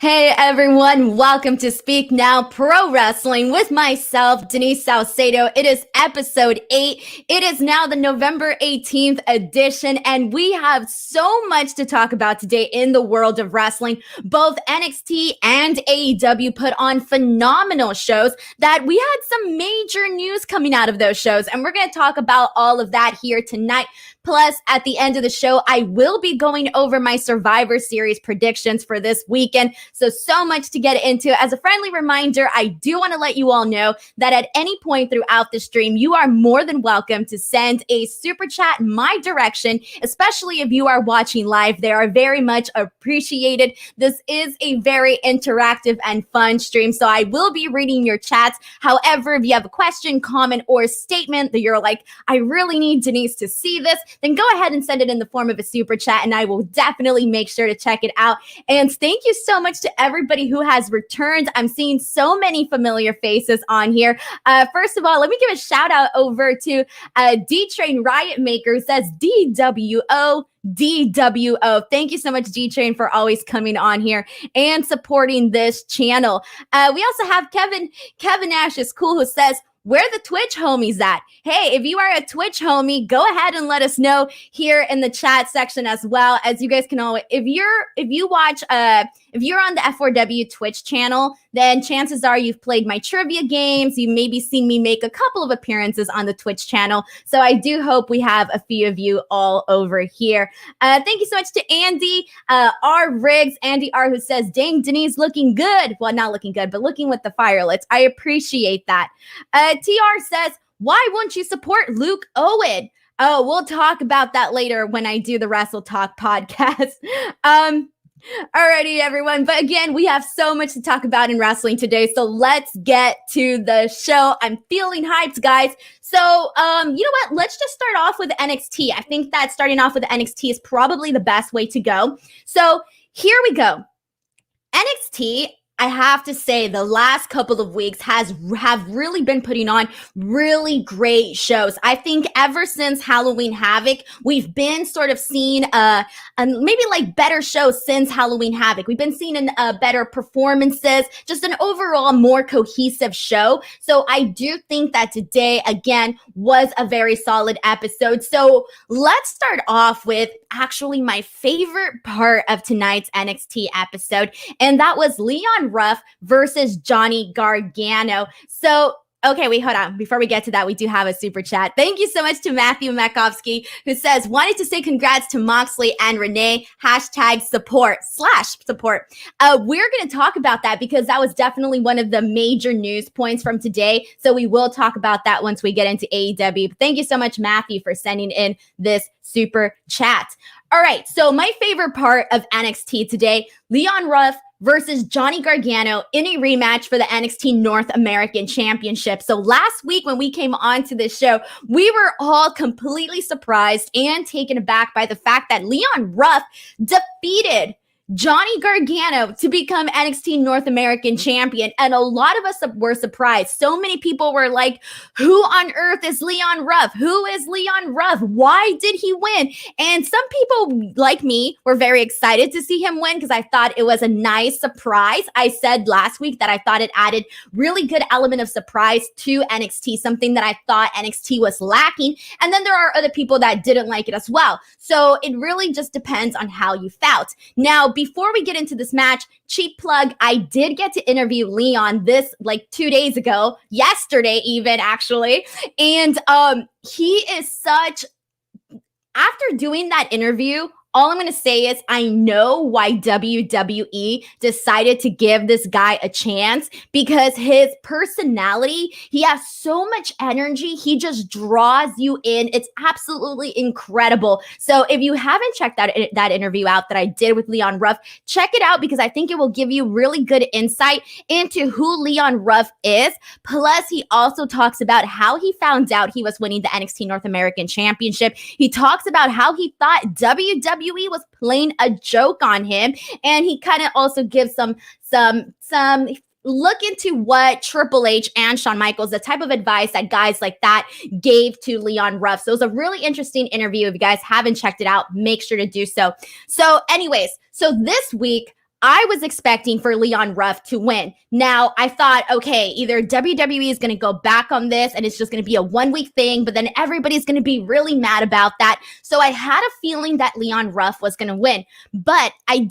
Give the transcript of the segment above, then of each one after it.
Hey everyone, welcome to Speak Now Pro Wrestling with myself, Denise Salcedo. It is episode 8. It is now the November 18th edition, and we have so much to talk about today in the world of wrestling. Both NXT and AEW put on phenomenal shows that we had some major news coming out of those shows, and we're going to talk about all of that here tonight. Plus, at the end of the show, I will be going over my Survivor Series predictions for this weekend. So much to get into. As a friendly reminder, I do want to let you all know that at any point throughout the stream, you are more than welcome to send a super chat my direction, especially if you are watching live. They are very much appreciated. This is a very interactive and fun stream, so I will be reading your chats. However, if you have a question, comment, or statement that you're like, I really need Denise to see this, then go ahead and send it in the form of a super chat, and I will definitely make sure to check it out. And thank you so much to everybody who has returned. I'm seeing so many familiar faces on here. First of all, let me give a shout out over to D-Train Riot Maker, who says DWO. Thank you so much, D-Train, for always coming on here and supporting this channel. We also have Kevin Nash is cool, who says, where the Twitch homies at? Hey, if you are a Twitch homie, go ahead and let us know here in the chat section as well. As you guys can always, if you're on the F4W Twitch channel, then chances are you've played my trivia games. You've maybe seen me make a couple of appearances on the Twitch channel. So I do hope we have a few of you all over here. Thank you so much to Andy R. Riggs, Andy R, who says, dang, Denise looking good. Well, not looking good, but looking with the firelets. I appreciate that. TR says, why won't you support Luke Owen? Oh, we'll talk about that later when I do the Wrestle Talk podcast. Alrighty, everyone. But again, we have so much to talk about in wrestling today. So let's get to the show. I'm feeling hyped, guys. So, you know what? Let's just start off with NXT. I think that starting off with NXT is probably the best way to go. So here we go. NXT, I have to say, the last couple of weeks have really been putting on really great shows. I think ever since Halloween Havoc, we've been sort of seeing maybe like better shows since Halloween Havoc. We've been seeing better performances, just an overall more cohesive show. So I do think that today, again, was a very solid episode. So let's start off with actually my favorite part of tonight's NXT episode, and that was Leon Ruff versus Johnny Gargano. So, okay, wait, hold on. Before we get to that, we do have a super chat. Thank you so much to Matthew Makovsky, who says, wanted to say congrats to Moxley and Renee, #support. We're going to talk about that because that was definitely one of the major news points from today. So we will talk about that once we get into AEW. But thank you so much, Matthew, for sending in this super chat. All right, so my favorite part of NXT today, Leon Ruff versus Johnny Gargano in a rematch for the NXT North American Championship. So last week when we came on to this show, we were all completely surprised and taken aback by the fact that Leon Ruff defeated Johnny Gargano to become NXT North American Champion. And a lot of us were surprised. So many people were like, who on earth is Leon Ruff? Who is Leon Ruff? Why did he win? And some people like me were very excited to see him win because I thought it was a nice surprise. I said last week that I thought it added really good element of surprise to NXT, something that I thought NXT was lacking. And then there are other people that didn't like it as well. So it really just depends on how you felt. Now, before we get into this match, cheap plug, I did get to interview Leon this like 2 days ago, yesterday even actually. And he is such, after doing that interview, all I'm going to say is I know why WWE decided to give this guy a chance, because his personality, he has so much energy. He just draws you in. It's absolutely incredible. So if you haven't checked that interview out that I did with Leon Ruff, check it out because I think it will give you really good insight into who Leon Ruff is. Plus, he also talks about how he found out he was winning the NXT North American Championship. He talks about how he thought WWE was playing a joke on him, and he kind of also gives some look into what Triple H and Shawn Michaels, the type of advice that guys like that gave to Leon Ruff. So it was a really interesting interview. If you guys haven't checked it out, make sure to do so. So anyways, so this week, I was expecting for Leon Ruff to win. Now, I thought, okay, either WWE is going to go back on this and it's just going to be a 1-week thing, but then everybody's going to be really mad about that. So I had a feeling that Leon Ruff was going to win, but I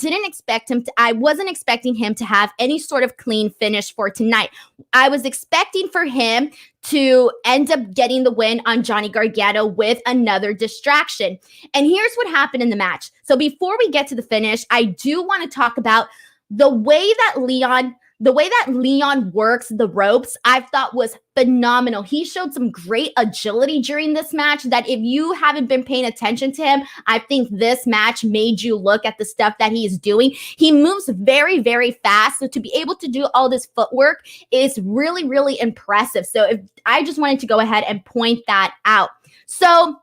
wasn't expecting him to have any sort of clean finish for tonight. I was expecting for him to end up getting the win on Johnny Gargano with another distraction. And here's what happened in the match. So before we get to the finish, I do want to talk about the way that Leon works the ropes. I thought was phenomenal. He showed some great agility during this match that if you haven't been paying attention to him, I think this match made you look at the stuff that he is doing. He moves very, very fast. So to be able to do all this footwork is really, really impressive. So I just wanted to go ahead and point that out. So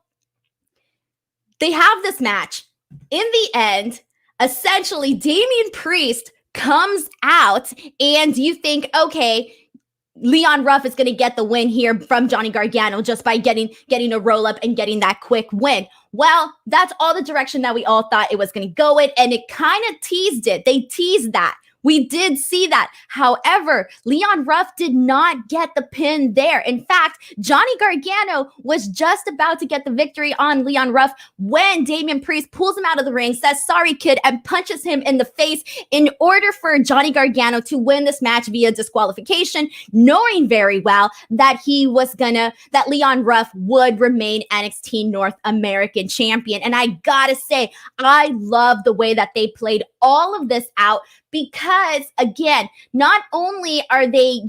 they have this match. In the end, essentially, Damian Priest comes out and you think, okay, Leon Ruff is going to get the win here from Johnny Gargano just by getting a roll up and getting that quick win. Well, that's all the direction that we all thought it was going to go in, and it kind of teased it. They teased that. We did see that. However, Leon Ruff did not get the pin there. In fact, Johnny Gargano was just about to get the victory on Leon Ruff when Damian Priest pulls him out of the ring, says, "Sorry, kid," and punches him in the face in order for Johnny Gargano to win this match via disqualification, knowing very well that that Leon Ruff would remain NXT North American champion. And I gotta say, I love the way that they played all of this out. Because again, not only are they,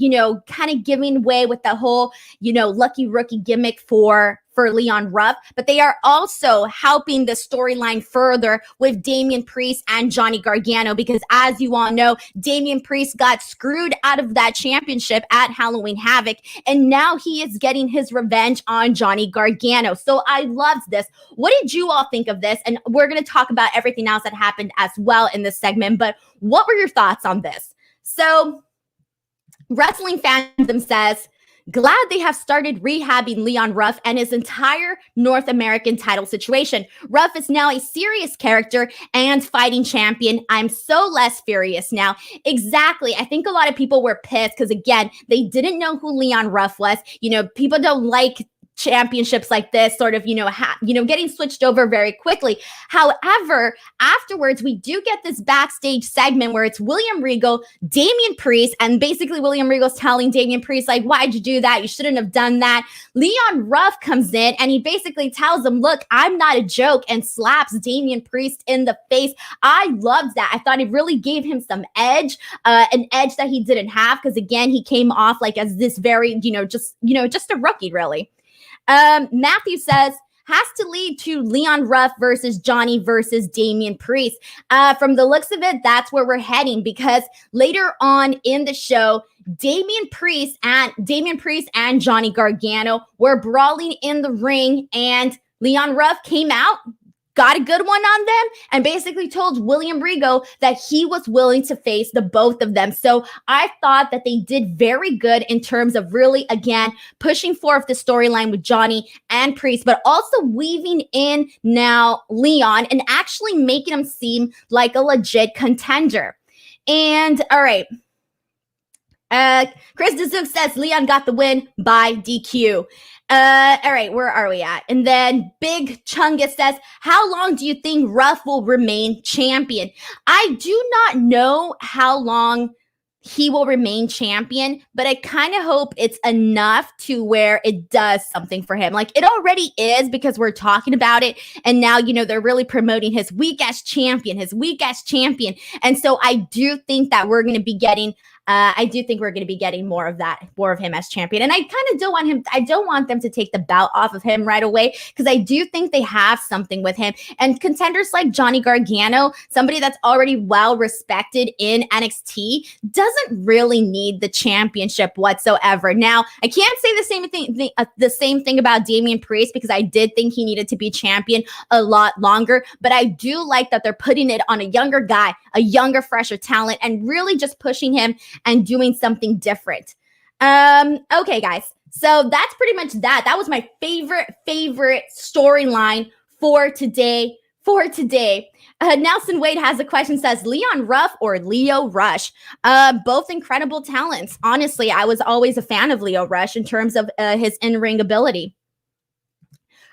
kind of giving way with the whole, lucky rookie gimmick for Leon Ruff, but they are also helping the storyline further with Damian Priest and Johnny Gargano, because as you all know, Damian Priest got screwed out of that championship at Halloween Havoc, and now he is getting his revenge on Johnny Gargano. So I loved this. What did you all think of this? And we're going to talk about everything else that happened as well in this segment, but what were your thoughts on this? So Wrestling Fandom says, glad they have started rehabbing Leon Ruff and his entire North American title situation. Ruff is now a serious character and fighting champion. I'm so less furious now. Exactly. I think a lot of people were pissed because, again, they didn't know who Leon Ruff was. People don't like championships like this sort of, getting switched over very quickly. However, afterwards, we do get this backstage segment where it's William Regal, Damian Priest, and basically William Regal's telling Damian Priest, like, why'd you do that? You shouldn't have done that. Leon Ruff comes in and he basically tells him, look, I'm not a joke, and slaps Damian Priest in the face. I loved that. I thought it really gave him some edge, an edge that he didn't have, because again, he came off like as this very, just a rookie, really. Matthew says, has to lead to Leon Ruff versus Johnny versus Damian Priest. From the looks of it, that's where we're heading, because later on in the show, Damian Priest and Johnny Gargano were brawling in the ring, and Leon Ruff came out, got a good one on them, and basically told William Regal that he was willing to face the both of them. So I thought that they did very good in terms of really, again, pushing forth the storyline with Johnny and Priest, but also weaving in now Leon and actually making him seem like a legit contender. And all right. Chris DeZook says Leon got the win by DQ. All right, where are we at? And then Big Chungus says, how long do you think Ruff will remain champion? I do not know how long he will remain champion, but I kind of hope it's enough to where it does something for him. Like it already is, because we're talking about it. And now, they're really promoting his weak ass champion. And so I do think that we're going to be getting more of that, more of him as champion. And I kind of don't want them to take the belt off of him right away, because I do think they have something with him. And contenders like Johnny Gargano, somebody that's already well respected in NXT, doesn't really need the championship whatsoever. Now, I can't say the same thing about Damian Priest, because I did think he needed to be champion a lot longer. But I do like that they're putting it on a younger guy, a younger, fresher talent, and really just pushing him and doing something different. Okay, guys. So that's pretty much that. That was my favorite storyline for today for today. Nelson Wade has a question, says Leon Ruff or Lio Rush? Both incredible talents. Honestly, I was always a fan of Lio Rush in terms of his in-ring ability.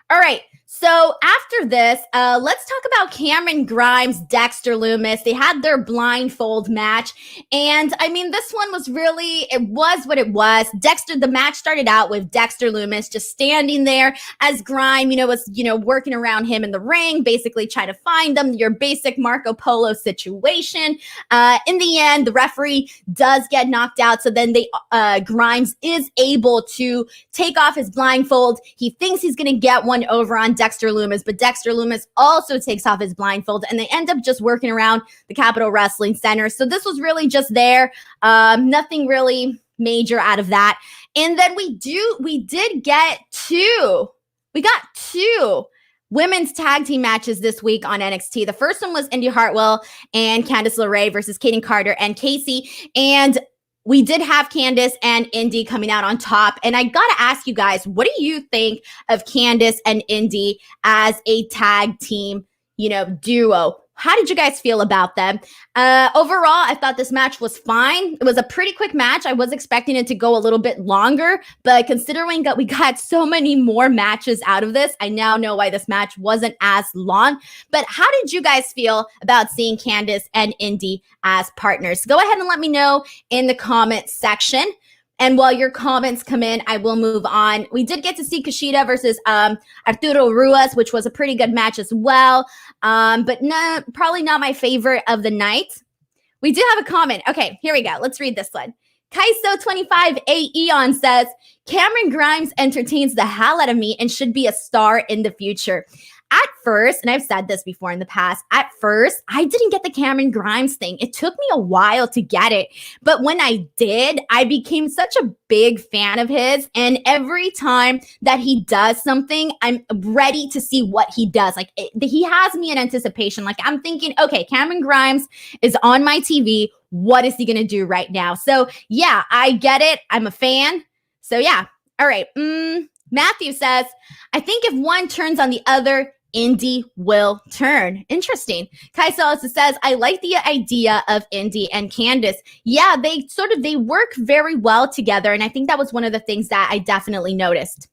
All right. So after this, let's talk about Cameron Grimes, Dexter Lumis. They had their blindfold match. And I mean, this one was really, it was what it was. The match started out with Dexter Lumis just standing there as Grimes, was, working around him in the ring, basically trying to find him, your basic Marco Polo situation. In the end, the referee does get knocked out. So then Grimes is able to take off his blindfold. He thinks he's going to get one over on Dexter Lumis, but Dexter Lumis also takes off his blindfold, and they end up just working around the Capitol Wrestling Center. So this was really just there. Nothing really major out of that. And then we got two women's tag team matches this week on NXT. The first one was Indy Hartwell and Candice LeRae versus Kaden Carter and Casey. And we did have Candice and Indy coming out on top. And I got to ask you guys, what do you think of Candice and Indy as a tag team, duo? How did you guys feel about them? Overall, I thought this match was fine. It was a pretty quick match. I was expecting it to go a little bit longer, but considering that we got so many more matches out of this, I now know why this match wasn't as long. But how did you guys feel about seeing Candice and Indy as partners? Go ahead and let me know in the comment section. And while your comments come in, I will move on. We did get to see Kushida versus Arturo Ruas, which was a pretty good match as well. But probably not my favorite of the night. We do have a comment. Okay, here we go. Let's read this one. Kaiso25 Aeon says, Cameron Grimes entertains the hell out of me and should be a star in the future. At first, and I've said this before in the past, I didn't get the Cameron Grimes thing. It took me a while to get it. But when I did, I became such a big fan of his. And every time that he does something, I'm ready to see what he does. He has me in anticipation. I'm thinking, okay, Cameron Grimes is on my TV. What is he going to do right now? So yeah, I get it. I'm a fan. So yeah. All right. Matthew says, I think if one turns on the other, Indy will turn. Interesting. Kaiso also says, I like the idea of Indy and Candice. Yeah, they work very well together. And I think that was one of the things that I definitely noticed.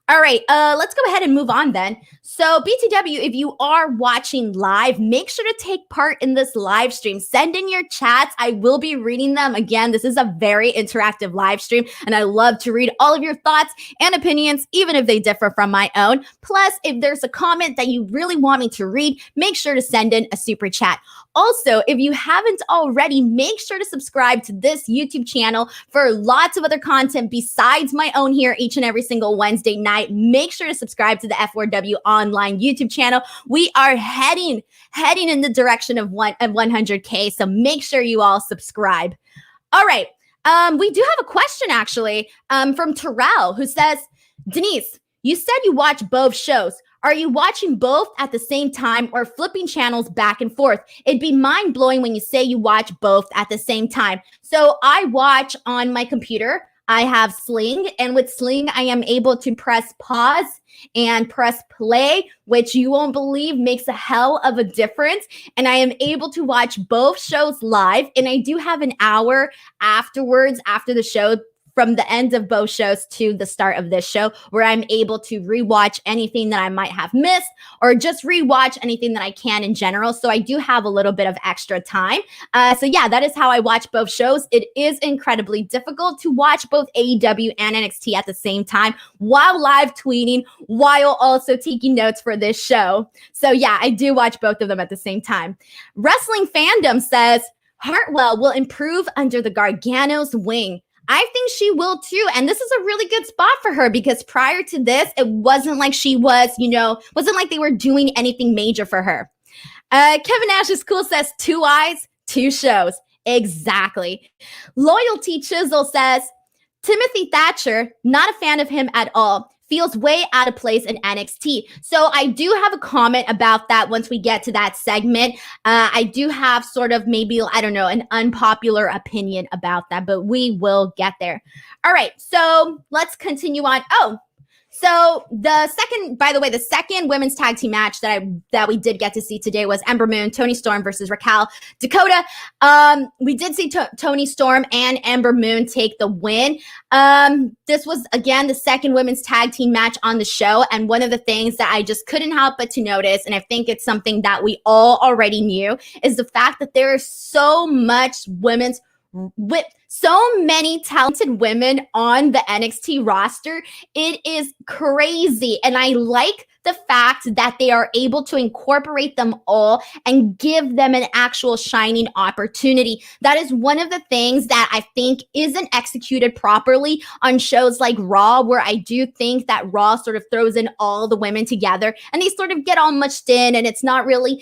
All right, let's go ahead and move on then. So BTW, if you are watching live, make sure to take part in this live stream. Send in your chats. I will be reading them. Again, this is a very interactive live stream, and I love to read all of your thoughts and opinions, even if they differ from my own. Plus, if there's a comment that you really want me to read, make sure to send in a super chat. Also, if you haven't already, make sure to subscribe to this YouTube channel for lots of other content besides my own here each and every single Wednesday night. Make sure to subscribe to the F4W Online YouTube channel. We are heading in the direction of 100K, so make sure you all subscribe. All right, we do have a question actually from Terrell, who says, Denise, you said you watch both shows. Are you watching both at the same time or flipping channels back and forth? It'd be mind-blowing when you say you watch both at the same time. So I watch on my computer. I have Sling, and with Sling, I am able to press pause and press play, which you won't believe makes a hell of a difference. And I am able to watch both shows live, and I do have an hour afterwards, after the show, from the end of both shows to the start of this show, where I'm able to rewatch anything that I might have missed or just rewatch anything that I can in general. So I do have a little bit of extra time. So yeah, that is how I watch both shows. It is incredibly difficult to watch both AEW and NXT at the same time while live tweeting, while also taking notes for this show. So yeah, I do watch both of them at the same time. Wrestling Fandom says, Hartwell will improve under the Gargano's wing. I think she will too. And this is a really good spot for her because prior to this, it wasn't like she was, wasn't like they were doing anything major for her. Kevin Nash is cool says 2 eyes, 2 shows. Exactly. Loyalty Chisel says, Timothy Thatcher, not a fan of him at all. Feels way out of place in NXT. So I do have a comment about that once we get to that segment. I do have sort of maybe, I don't know, an unpopular opinion about that, but we will get there. All right, so let's continue on. So the second women's tag team match that we did get to see today was Ember Moon, Toni Storm versus Raquel Dakota. We did see Toni Storm and Ember Moon take the win. This was, again, the second women's tag team match on the show. And one of the things that I just couldn't help but to notice, and I think it's something that we all already knew, is the fact that there is so much with so many talented women on the NXT roster. It is crazy. And I like the fact that they are able to incorporate them all and give them an actual shining opportunity. That is one of the things that I think isn't executed properly on shows like Raw, where I do think that Raw sort of throws in all the women together and they sort of get all mushed in, and you're not really,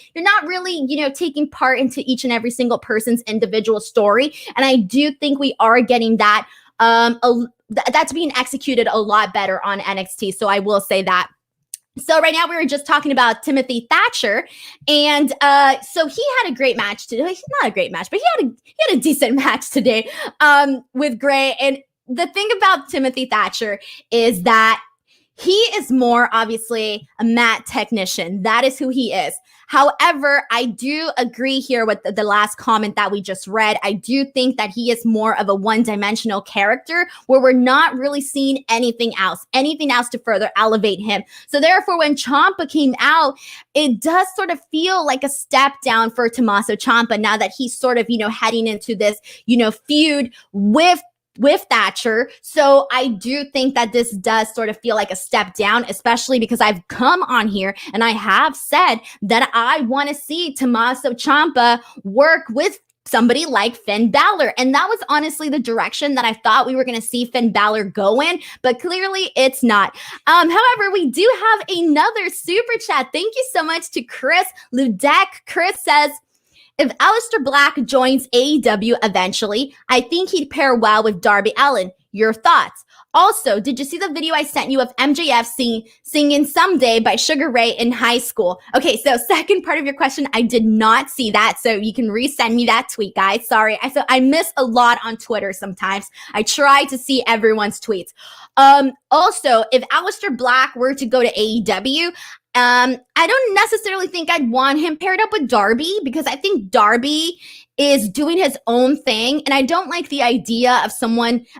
taking part into each and every single person's individual story. And I do think we are getting that. That's being executed a lot better on NXT. So I will say that. So right now we were just talking about Timothy Thatcher, and so he had a great match today. Not a great match, but he had a decent match today with Gray. And the thing about Timothy Thatcher is that he is more obviously a mat technician. That is who he is. However, I do agree here with the last comment that we just read. I do think that he is more of a one-dimensional character where we're not really seeing anything else to further elevate him. So therefore, when Ciampa came out, it does sort of feel like a step down for Tommaso Ciampa now that he's sort of, heading into this, feud with Thatcher. So I do think that this does sort of feel like a step down, especially because I've come on here and I have said that I want to see Tommaso Ciampa work with somebody like Finn Balor. And that was honestly the direction that I thought we were going to see Finn Balor go in, but clearly it's not. However, we do have another super chat. Thank you so much to Chris Ludek. Chris says, if Aleister Black joins AEW eventually, I think he'd pair well with Darby Allin. Your thoughts? Also, did you see the video I sent you of MJF singing Someday by Sugar Ray in high school? Okay, so second part of your question, I did not see that, so you can resend me that tweet, guys. Sorry, I miss a lot on Twitter sometimes. I try to see everyone's tweets. Also, if Aleister Black were to go to AEW, I don't necessarily think I'd want him paired up with Darby, because I think Darby is doing his own thing. And I don't like the idea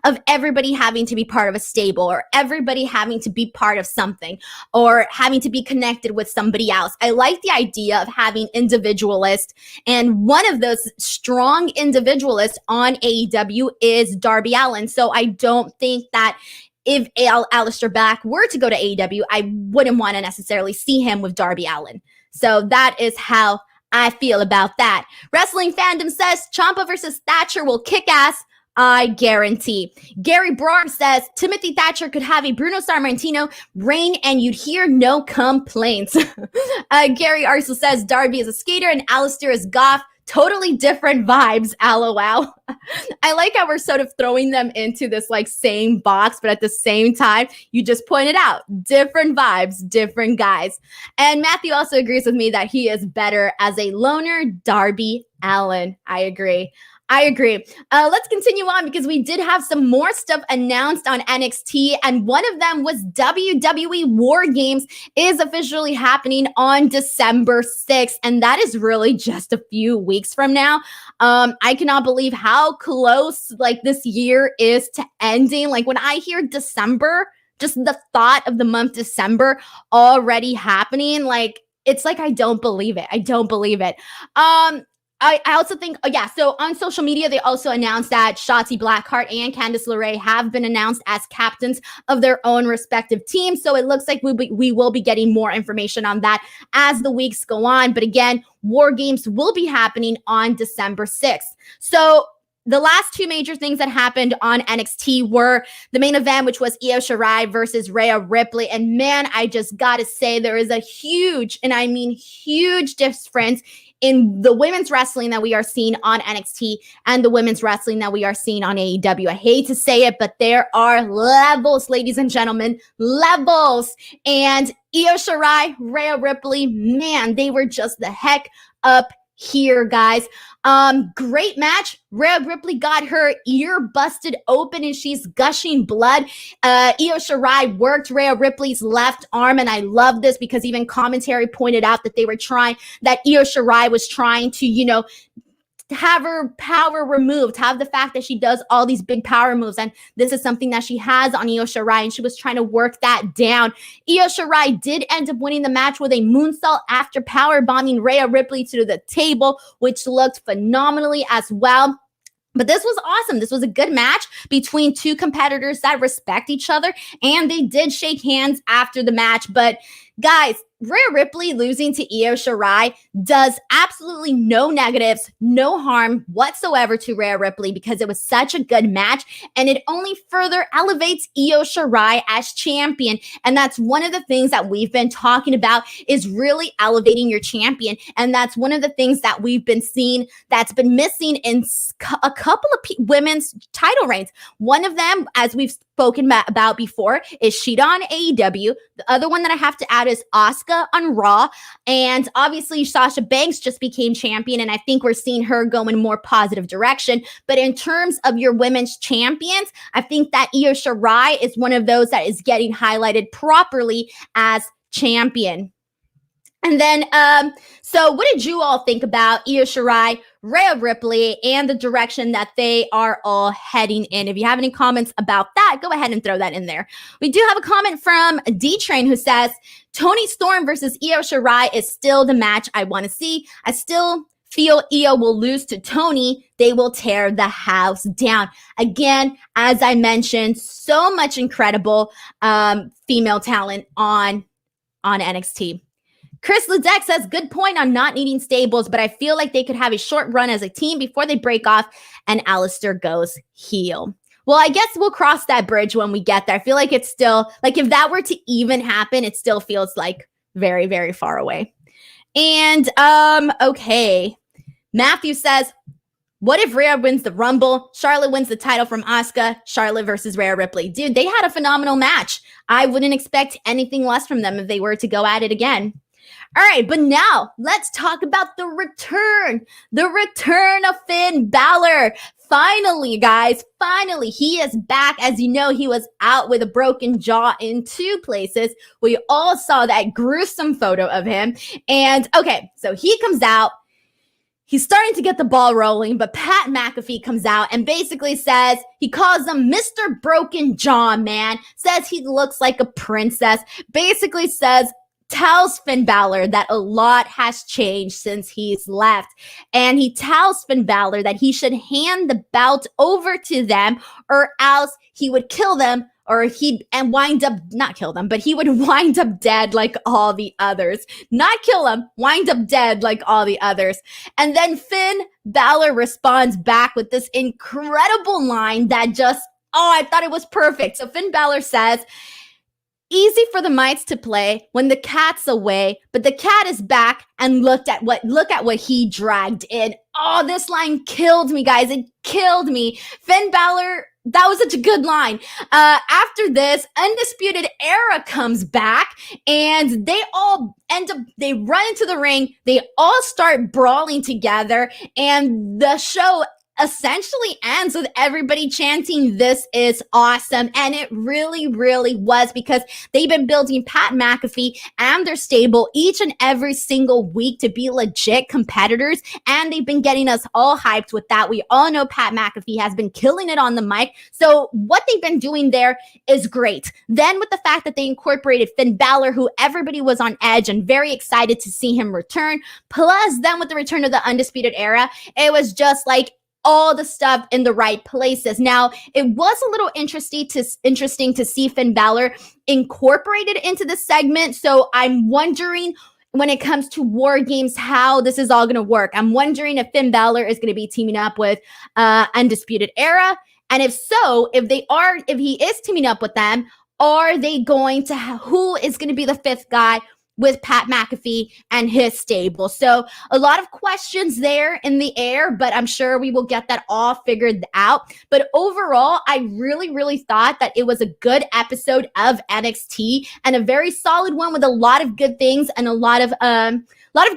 of everybody having to be part of a stable, or everybody having to be part of something, or having to be connected with somebody else. I like the idea of having individualists. And one of those strong individualists on AEW is Darby Allin. So I don't think that if Aleister Black were to go to AEW, I wouldn't want to necessarily see him with Darby Allin. So that is how I feel about that. Wrestling Fandom says Ciampa versus Thatcher will kick ass. I guarantee. Gary Broad says Timothy Thatcher could have a Bruno Sammartino reign and you'd hear no complaints. Gary also says Darby is a skater and Aleister is goth. Totally different vibes, LOL. I like how we're sort of throwing them into this same box, but at the same time, you just pointed out different vibes, different guys. And Matthew also agrees with me that he is better as a loner Darby Allin. I agree. Let's continue on, because we did have some more stuff announced on NXT, and one of them was WWE WarGames is officially happening on December 6th, and that is really just a few weeks from now. I cannot believe how close this year is to ending. When I hear December, just the thought of the month December already happening, it's I don't believe it. I also think, so on social media, they also announced that Shotzi Blackheart and Candice LeRae have been announced as captains of their own respective teams. So it looks like we will be getting more information on that as the weeks go on. But again, War Games will be happening on December 6th. So the last two major things that happened on NXT were the main event, which was Io Shirai versus Rhea Ripley. And man, I just got to say, there is a huge, and I mean huge difference in the women's wrestling that we are seeing on NXT and the women's wrestling that we are seeing on AEW. I hate to say it, but there are levels, ladies and gentlemen, levels. And Io Shirai, Rhea Ripley, man, they were just the heck up here, guys. Great match. Rhea Ripley got her ear busted open and she's gushing blood. Io Shirai worked Rhea Ripley's left arm, and I love this because even commentary pointed out that Io Shirai was trying to, have her power removed, have the fact that she does all these big power moves. And this is something that she has on Io Shirai, and she was trying to work that down. Io Shirai did end up winning the match with a moonsault after power bombing Rhea Ripley to the table, which looked phenomenally as well. But this was awesome. This was a good match between two competitors that respect each other, and they did shake hands after the match. But guys, Rhea Ripley losing to Io Shirai does absolutely no negatives, no harm whatsoever to Rhea Ripley because it was such a good match, and it only further elevates Io Shirai as champion. And that's one of the things that we've been talking about, is really elevating your champion. And that's one of the things that we've been seeing that's been missing in a couple of women's title reigns. One of them, as we've spoken about before, is Shida on AEW. The other one that I have to add is Asuka on Raw. And obviously Sasha Banks just became champion, and I think we're seeing her go in a more positive direction. But in terms of your women's champions, I think that Io Shirai is one of those that is getting highlighted properly as champion. And then, so what did you all think about Io Shirai, Rhea Ripley, and the direction that they are all heading in? If you have any comments about that, go ahead and throw that in there. We do have a comment from D-Train who says, Toni Storm versus Io Shirai is still the match I want to see. I still feel Io will lose to Toni. They will tear the house down. Again, as I mentioned, so much incredible female talent on NXT. Chris Ledeck says, good point on not needing stables, but I feel like they could have a short run as a team before they break off and Alistair goes heel. Well, I guess we'll cross that bridge when we get there. I feel like it's still, like if that were to even happen, it still feels like very, very far away. And, okay. Matthew says, what if Rhea wins the Rumble? Charlotte wins the title from Asuka. Charlotte versus Rhea Ripley. Dude, they had a phenomenal match. I wouldn't expect anything less from them if they were to go at it again. All right, but now let's talk about the return of Finn Balor. Finally, guys, finally, he is back. As you know, he was out with a broken jaw in 2 places. We all saw that gruesome photo of him. And okay, so he comes out. He's starting to get the ball rolling, but Pat McAfee comes out and basically says, he calls him Mr. Broken Jaw Man, says he looks like a princess, basically tells Finn Balor that a lot has changed since he's left. And he tells Finn Balor that he should hand the belt over to them or else he would kill them, or he would wind up dead like all the others. Not kill him, wind up dead like all the others. And then Finn Balor responds back with this incredible line that I thought it was perfect. So Finn Balor says, easy for the mites to play when the cat's away, but the cat is back and look at what he dragged in. Oh, this line killed me, guys. It killed me. Finn Balor, that was such a good line. After this, Undisputed Era comes back and they run into the ring. They all start brawling together and the show essentially ends with everybody chanting, "This is awesome." And it really, really was, because they've been building Pat McAfee and their stable each and every single week to be legit competitors. And they've been getting us all hyped with that. We all know Pat McAfee has been killing it on the mic. So what they've been doing there is great. Then with the fact that they incorporated Finn Balor, who everybody was on edge and very excited to see him return. Plus then with the return of the Undisputed Era, it was just like all the stuff in the right places. Now, it was a little interesting to see Finn Balor incorporated into the segment. So I'm wondering, when it comes to WarGames, how this is all going to work. I'm wondering if Finn Balor is going to be teaming up with Undisputed Era. And if so, if he is teaming up with them, are they going to who is going to be the 5th guy? with Pat McAfee and his stable. So a lot of questions there in the air, but I'm sure we will get that all figured out. But overall, I really, really thought that it was a good episode of NXT and a very solid one with a lot of good things and a lot of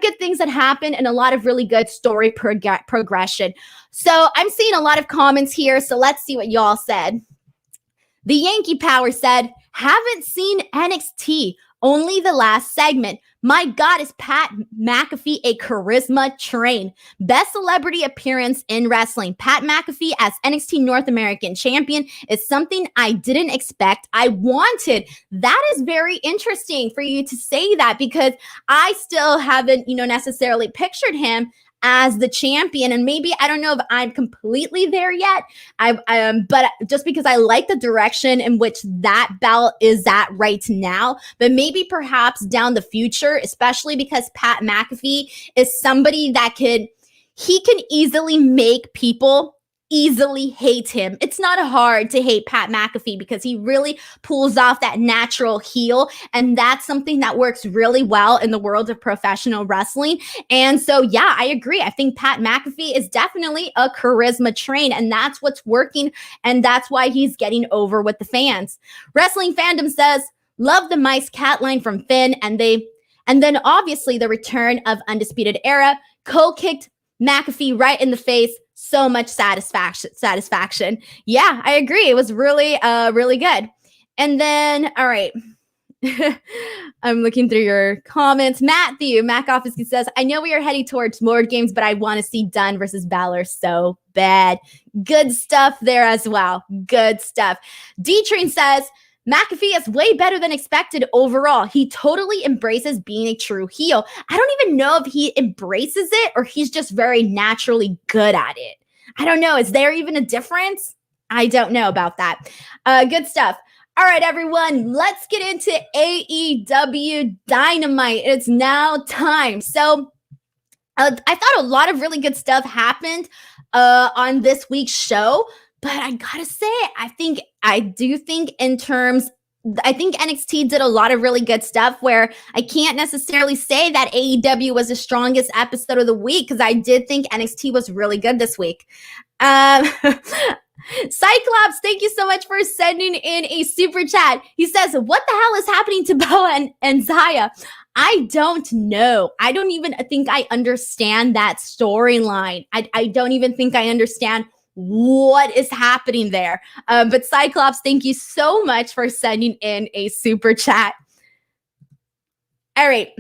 good things that happened and a lot of really good story progression. So I'm seeing a lot of comments here. So let's see what y'all said. The Yankee Power said, haven't seen NXT, only the last segment. My God, is Pat McAfee a charisma train? Best celebrity appearance in wrestling. Pat McAfee as NXT North American Champion is something I didn't expect. I wanted. That is very interesting for you to say that, because I still haven't, necessarily pictured him as the champion. And maybe, I don't know if I'm completely there yet. But just because I like the direction in which that belt is at right now, but maybe perhaps down the future, especially because Pat McAfee is somebody that he can easily make people easily hate him. It's not hard to hate Pat McAfee because he really pulls off that natural heel. And that's something that works really well in the world of professional wrestling. And so, yeah, I agree. I think Pat McAfee is definitely a charisma train, and that's what's working. And that's why he's getting over with the fans. Wrestling Fandom says, love the Mice Cat line from Finn. And then obviously the return of Undisputed Era. Cole kicked McAfee right in the face. So much satisfaction. Yeah, I agree. It was really, really good. And then, all right. I'm looking through your comments. Matthew, Mac Office says, I know we are heading towards WarGames, but I want to see Dunn versus Balor so bad. Good stuff there as well. Good stuff. D-Train says, McAfee is way better than expected overall. He totally embraces being a true heel. I don't even know if he embraces it or he's just very naturally good at it. I don't know. Is there even a difference? I don't know about that. Good stuff. All right, everyone, let's get into AEW Dynamite. It's now time. So I thought a lot of really good stuff happened on this week's show. But I gotta say, I think NXT did a lot of really good stuff where I can't necessarily say that AEW was the strongest episode of the week, because I did think NXT was really good this week. Cyclops, thank you so much for sending in a super chat. He says, what the hell is happening to Boa and Zaya? I don't know. I don't even think I understand that storyline. I don't even think I understand what is happening there. But Cyclops, thank you so much for sending in a super chat. All right.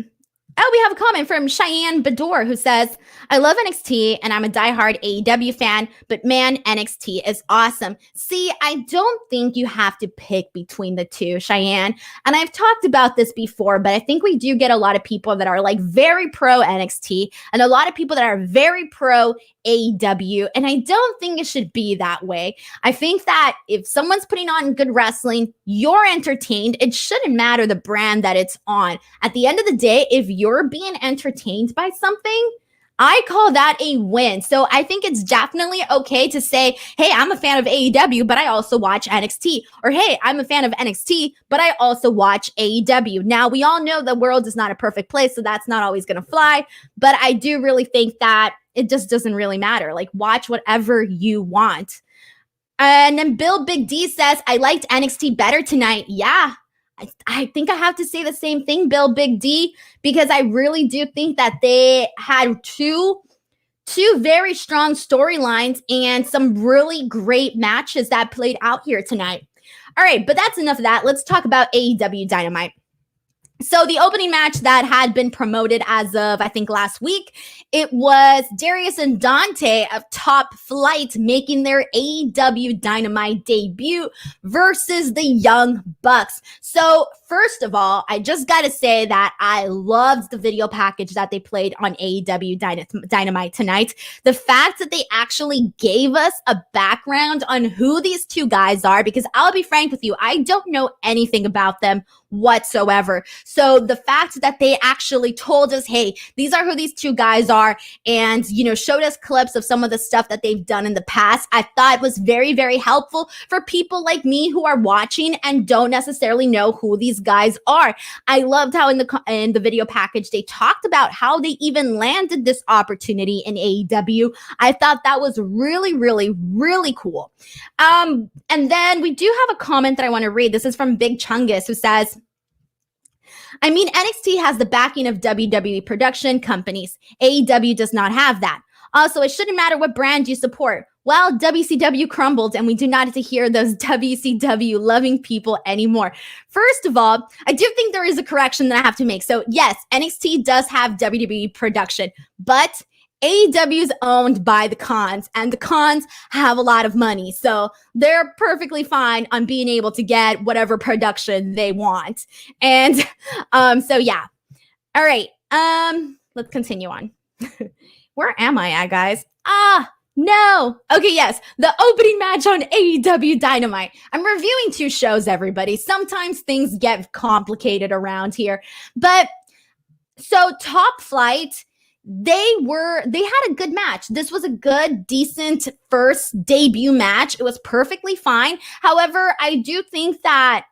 Oh, we have a comment from Cheyenne Bador who says, I love NXT and I'm a diehard AEW fan, but man, NXT is awesome. See, I don't think you have to pick between the two, Cheyenne. And I've talked about this before, but I think we do get a lot of people that are like very pro NXT and a lot of people that are very pro AEW. And I don't think it should be that way. I think that if someone's putting on good wrestling, you're entertained. It shouldn't matter the brand that it's on. At the end of the day, if you're being entertained by something, I call that a win. So I think it's definitely okay to say, hey, I'm a fan of AEW, but I also watch NXT. Or hey, I'm a fan of NXT, but I also watch AEW. Now, we all know the world is not a perfect place, so that's not always going to fly. But I do really think that it just doesn't really matter. Like, watch whatever you want. And then Bill Big D says, I liked NXT better tonight. Yeah, I think I have to say the same thing, Bill Big D, because I really do think that they had two very strong storylines and some really great matches that played out here tonight. All right, but that's enough of that. Let's talk about AEW Dynamite. So the opening match that had been promoted as of, I think, last week, it was Darius and Dante of Top Flight making their AEW Dynamite debut versus the Young Bucks. So first of all, I just got to say that I loved the video package that they played on AEW Dynamite tonight. The fact that they actually gave us a background on who these two guys are, because I'll be frank with you, I don't know anything about them whatsoever. So the fact that they actually told us, hey, these are who these two guys are, and, you know, showed us clips of some of the stuff that they've done in the past, I thought was very, very helpful for people like me who are watching and don't necessarily know who these guys are. I loved how in the video package they talked about how they even landed this opportunity in AEW. I thought that was really, really, really cool. And then we do have a comment that I want to read. This is from Big Chungus, who says, I mean, NXT has the backing of WWE production companies. AEW does not have that. Also, it shouldn't matter what brand you support. Well, WCW crumbled, and we do not get to hear those WCW loving people anymore. First of all, I do think there is a correction that I have to make. So yes, NXT does have WWE production, but AEW is owned by the Khans, and the Khans have a lot of money. So they're perfectly fine on being able to get whatever production they want. And so yeah. All right. Let's continue on. Where am I at, guys? No. Okay, yes. The opening match on AEW Dynamite. I'm reviewing 2 shows, everybody. Sometimes things get complicated around here. But so Top Flight, they had a good match. This was a good, decent first debut match. It was perfectly fine. However, I do think that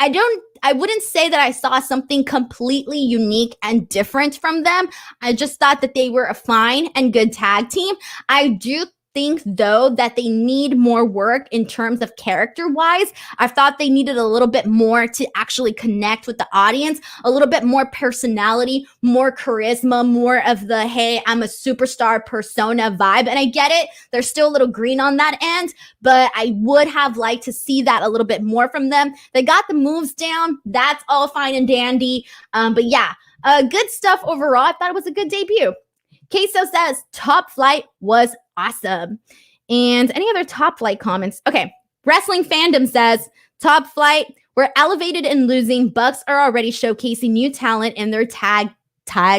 I wouldn't say that I saw something completely unique and different from them. I just thought that they were a fine and good tag team. I do think, though, that they need more work in terms of character-wise. I thought they needed a little bit more to actually connect with the audience, a little bit more personality, more charisma, more of the, hey, I'm a superstar persona vibe. And I get it. They're still a little green on that end, but I would have liked to see that a little bit more from them. They got the moves down. That's all fine and dandy. But yeah, good stuff overall. I thought it was a good debut. Queso says Top Flight was awesome. And any other Top Flight comments? Okay. Wrestling Fandom says Top Flight, we're elevated and losing. Bucks are already showcasing new talent in their tag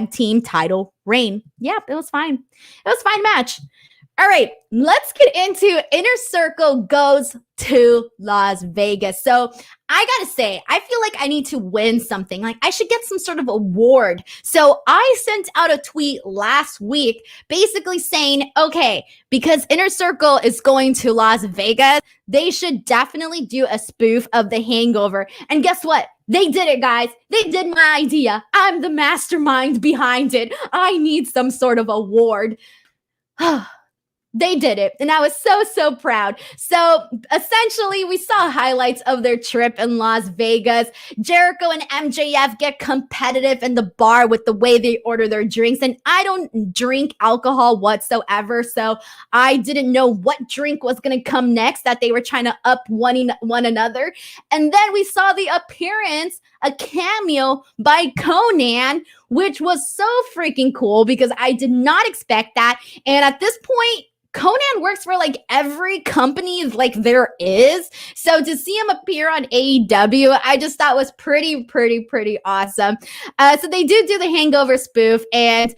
team title reign. Yep, it was fine. It was a fine match. All right, let's get into Inner Circle goes to Las Vegas. So I gotta say, I feel like I need to win something. Like I should get some sort of award. So I sent out a tweet last week basically saying, okay, because Inner Circle is going to Las Vegas, they should definitely do a spoof of The Hangover. And guess what? They did it, guys. They did my idea. I'm the mastermind behind it. I need some sort of award. They did it, and I was so proud. So essentially, we saw highlights of their trip in Las Vegas. Jericho and MJF get competitive in the bar with the way they order their drinks, and I don't drink alcohol whatsoever, so I didn't know what drink was going to come next, that they were trying to up one another. And then we saw the appearance, a cameo by Conan, which was so freaking cool because I did not expect that. And at this point, Conan works for like every company like there is. So to see him appear on AEW, I just thought was pretty awesome. So they do the Hangover spoof, and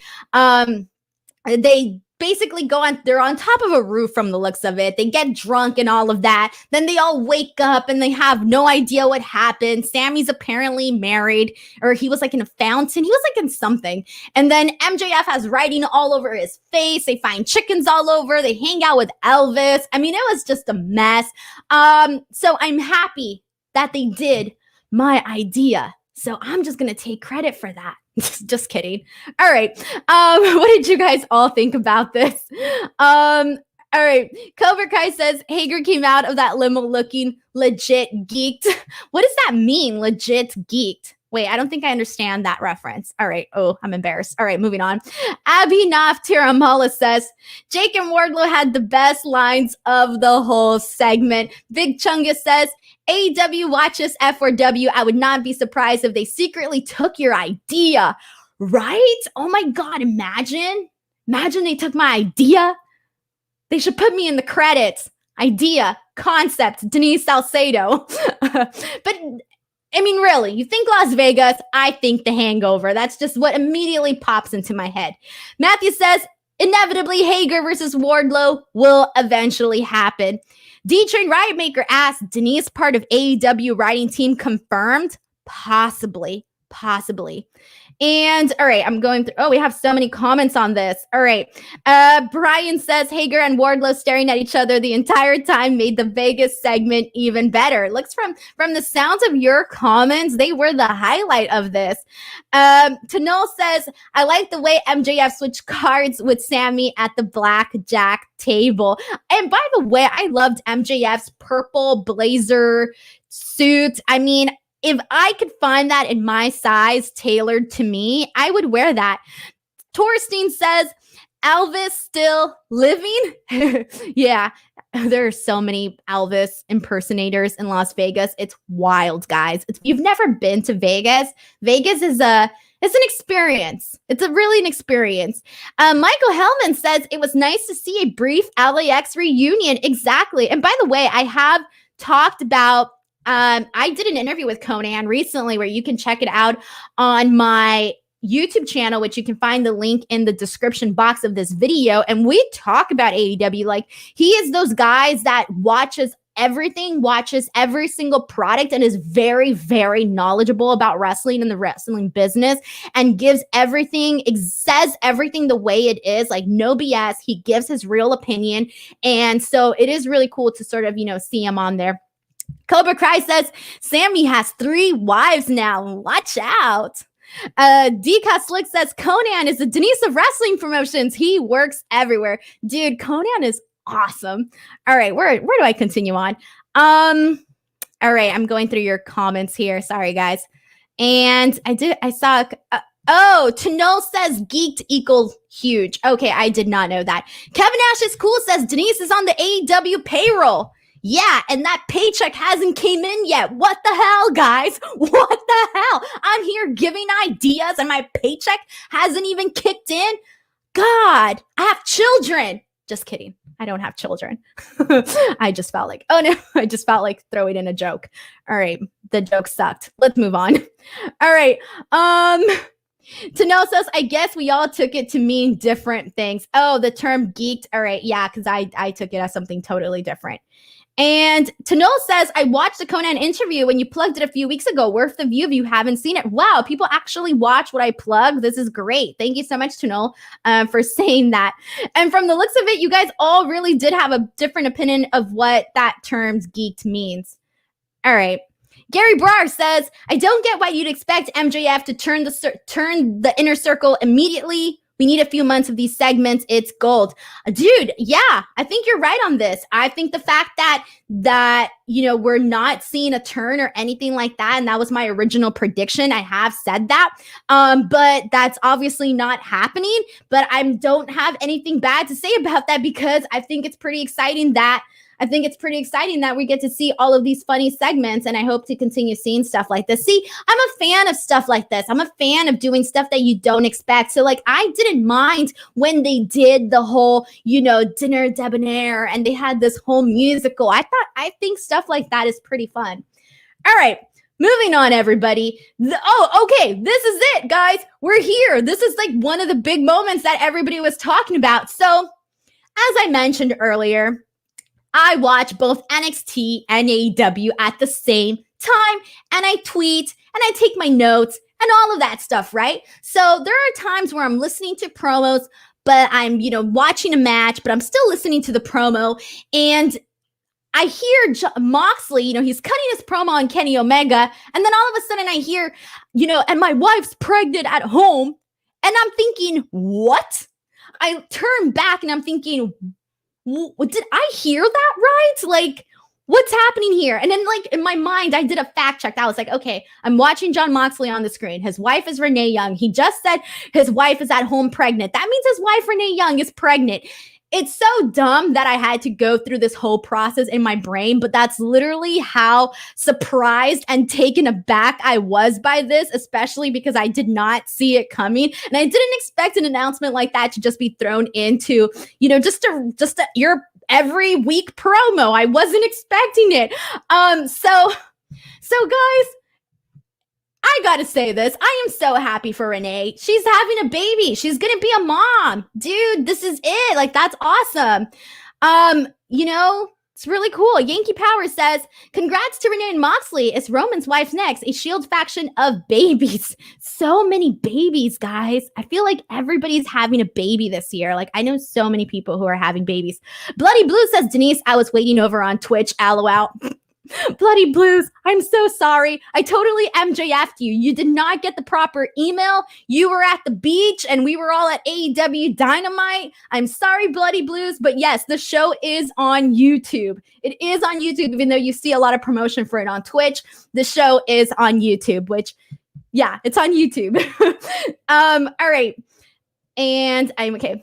they basically they're on top of a roof from the looks of it. They get drunk and all of that. Then they all wake up and they have no idea what happened. Sammy's apparently married, or he was like in a fountain. He was like in something. And then MJF has writing all over his face. They find chickens all over. They hang out with Elvis. I mean, it was just a mess. So I'm happy that they did my idea. So I'm just going to take credit for that. Just kidding. All right. What did you guys all think about this? All right. Cobra Kai says Hager came out of that limo looking legit geeked. What does that mean? Legit geeked. Wait, I don't think I understand that reference. All right. Oh, I'm embarrassed. All right, moving on. Abhinav Tiramala says, Jake and Wardlow had the best lines of the whole segment. Big Chungus says, AEW watches F4W. I would not be surprised if they secretly took your idea. Right? Oh my God, imagine they took my idea. They should put me in the credits. Idea, concept, Denise Salcedo. But I mean, really, you think Las Vegas, I think The Hangover. That's just what immediately pops into my head. Matthew says, inevitably, Hager versus Wardlow will eventually happen. D-Train Riotmaker asks, Denise part of AEW writing team confirmed? Possibly. Possibly. And all right, I'm going through. Oh, we have so many comments on this. All right. Brian says Hager and Wardlow staring at each other the entire time made the Vegas segment even better. Looks from the sounds of your comments, they were the highlight of this. Tanol says, I like the way MJF switched cards with Sammy at the blackjack table. And by the way, I loved MJF's purple blazer suit. I mean, if I could find that in my size tailored to me, I would wear that. Torstein says, Elvis still living? Yeah, there are so many Elvis impersonators in Las Vegas. It's wild, guys. If you've never been to Vegas, Vegas is it's an experience. It's really an experience. Michael Hellman says, it was nice to see a brief LAX reunion. Exactly. And by the way, I have talked about I did an interview with Conan recently where you can check it out on my YouTube channel, which you can find the link in the description box of this video. And we talk about AEW. Like, he is those guys that watches everything, watches every single product, and is very, very knowledgeable about wrestling and the wrestling business, and gives everything, says everything the way it is, like no BS. He gives his real opinion. And so it is really cool to sort of, see him on there. Cobra Kai says, Sammy has 3 wives now. Watch out. Dika Slick says, Conan is the Denise of wrestling promotions. He works everywhere. Dude, Conan is awesome. All right, where do I continue on? All right, I'm going through your comments here. Sorry, guys. And I saw, Tanol says geeked equals huge. Okay, I did not know that. Kevin Nash is cool says, Denise is on the AEW payroll. Yeah, and that paycheck hasn't came in yet. What the hell, guys? What the hell? I'm here giving ideas and my paycheck hasn't even kicked in? God, I have children. Just kidding. I don't have children. I just felt like throwing in a joke. All right, the joke sucked. Let's move on. All right. Tanel says, I guess we all took it to mean different things. Oh, the term geeked. All right, yeah, because I took it as something totally different. And Tanol says, I watched the Conan interview when you plugged it a few weeks ago. Worth the view if you haven't seen it. Wow, people actually watch what I plug. This is great. Thank you so much, Tanol, for saying that. And from the looks of it, you guys all really did have a different opinion of what that term geeked means. All right. Gary Brar says, I don't get why you'd expect MJF to turn the inner circle immediately. We need a few months of these segments. It's gold. Dude, yeah, I think you're right on this. I think the fact that we're not seeing a turn or anything like that, and that was my original prediction. I have said that, but that's obviously not happening. But I don't have anything bad to say about that, because I think it's pretty exciting that we get to see all of these funny segments, and I hope to continue seeing stuff like this. See, I'm a fan of stuff like this. I'm a fan of doing stuff that you don't expect. So, like, I didn't mind when they did the whole, dinner debonair, and they had this whole musical. I think stuff like that is pretty fun. All right. Moving on, everybody. Okay. This is it, guys. We're here. This is like one of the big moments that everybody was talking about. So, as I mentioned earlier, I watch both NXT and AEW at the same time, and I tweet and I take my notes and all of that stuff, right? So there are times where I'm listening to promos, but I'm, watching a match, but I'm still listening to the promo, and I hear Moxley, he's cutting his promo on Kenny Omega, and then all of a sudden I hear, and my wife's pregnant at home, and I'm thinking, what? I turn back and I'm thinking, did I hear that right? Like, what's happening here? And then, like, in my mind, I did a fact check. I was like, okay, I'm watching Jon Moxley on the screen. His wife is Renee Young. He just said his wife is at home pregnant. That means his wife, Renee Young, is pregnant. It's so dumb that I had to go through this whole process in my brain, but that's literally how surprised and taken aback I was by this, especially because I did not see it coming. And I didn't expect an announcement like that to just be thrown into, just your every week promo. I wasn't expecting it. So guys, I gotta say this. I am so happy for Renee. She's having a baby. She's gonna be a mom. Dude, this is it. Like, that's awesome. It's really cool. Yankee Power says, congrats to Renee and Moxley. It's Roman's wife's next, a Shield faction of babies. So many babies, guys. I feel like everybody's having a baby this year. Like, I know so many people who are having babies. Bloody Blue says, Denise, I was waiting over on Twitch. LOL. Bloody Blues, I'm so sorry. I totally MJF'd you. You did not get the proper email. You were at the beach and we were all at AEW Dynamite. I'm sorry, Bloody Blues, but yes, the show is on YouTube. It is on YouTube, even though you see a lot of promotion for it on Twitch. The show is on YouTube, which, yeah, it's on YouTube. All right. And I'm okay.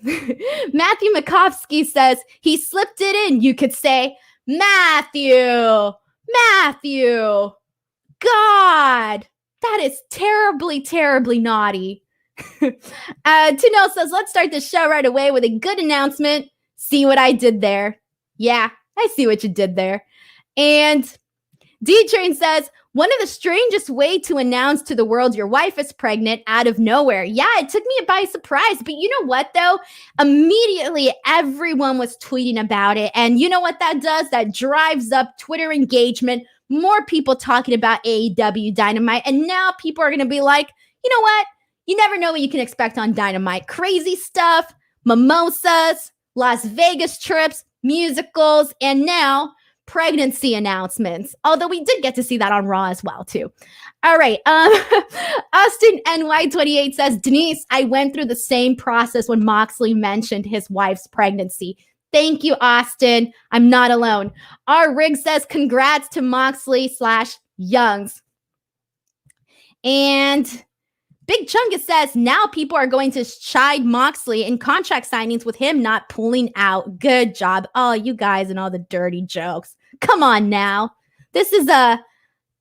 Matthew Makovsky says, he slipped it in, you could say. Matthew, God, that is terribly, terribly naughty. Tunel says, let's start the show right away with a good announcement. See what I did there? Yeah, I see what you did there. And D-Train says, one of the strangest way to announce to the world your wife is pregnant out of nowhere. Yeah, it took me by surprise. But you know what, though? Immediately, everyone was tweeting about it. And you know what that does? That drives up Twitter engagement. More people talking about AEW Dynamite. And now people are going to be like, you know what? You never know what you can expect on Dynamite. Crazy stuff, mimosas, Las Vegas trips, musicals, and now pregnancy announcements. Although we did get to see that on Raw as well, too. All right. Austin NY28 says, Denise, I went through the same process when Moxley mentioned his wife's pregnancy. Thank you, Austin. I'm not alone. Our Rig says, congrats to Moxley / Youngs. And Big Chungus says, now people are going to chide Moxley in contract signings with him not pulling out. Good job. Oh, you guys and all the dirty jokes. Come on now. This is a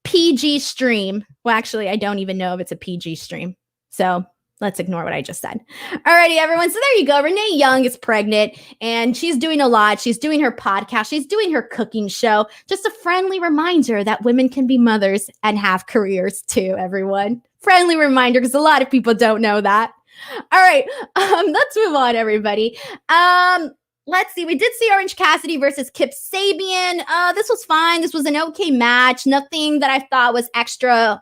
PG stream. Well, actually, I don't even know if it's a PG stream. So let's ignore what I just said. Alrighty, everyone. So there you go. Renee Young is pregnant and she's doing a lot. She's doing her podcast. She's doing her cooking show. Just a friendly reminder that women can be mothers and have careers too, everyone. Friendly reminder, because a lot of people don't know that. All right, let's move on, everybody. Let's see. We did see Orange Cassidy versus Kip Sabian. This was fine. This was an okay match. Nothing that I thought was extra,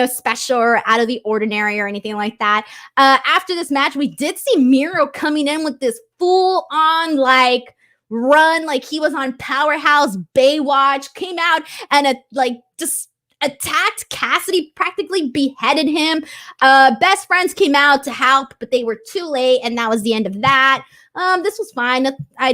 special or out of the ordinary or anything like that. After this match, we did see Miro coming in with this full-on, run, like he was on Powerhouse Baywatch, came out and, just attacked Cassidy, practically beheaded him. Best Friends came out to help, but they were too late, and that was the end of that. This was fine. I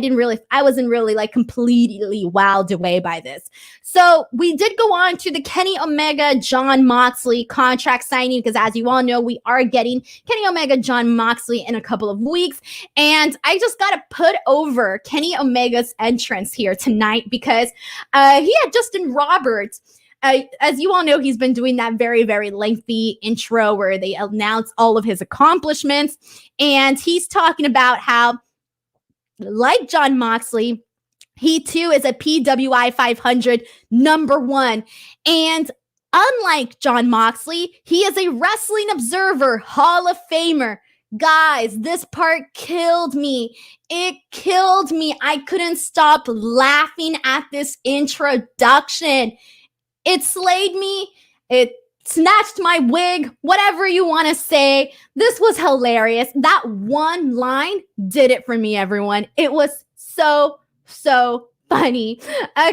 wasn't really completely wowed away by this. So we did go on to the Kenny Omega, John Moxley contract signing, because as you all know, we are getting Kenny Omega, John Moxley in a couple of weeks. And I just got to put over Kenny Omega's entrance here tonight because he had Justin Roberts. As you all know, he's been doing that very, very lengthy intro where they announce all of his accomplishments. And he's talking about how, like John Moxley, he too is a PWI 500 #1. And unlike John Moxley, he is a Wrestling Observer Hall of Famer. Guys, this part killed me. It killed me. I couldn't stop laughing at this introduction. It slayed me. It snatched my wig, whatever you want to say. This was hilarious. That one line did it for me, everyone. It was so funny.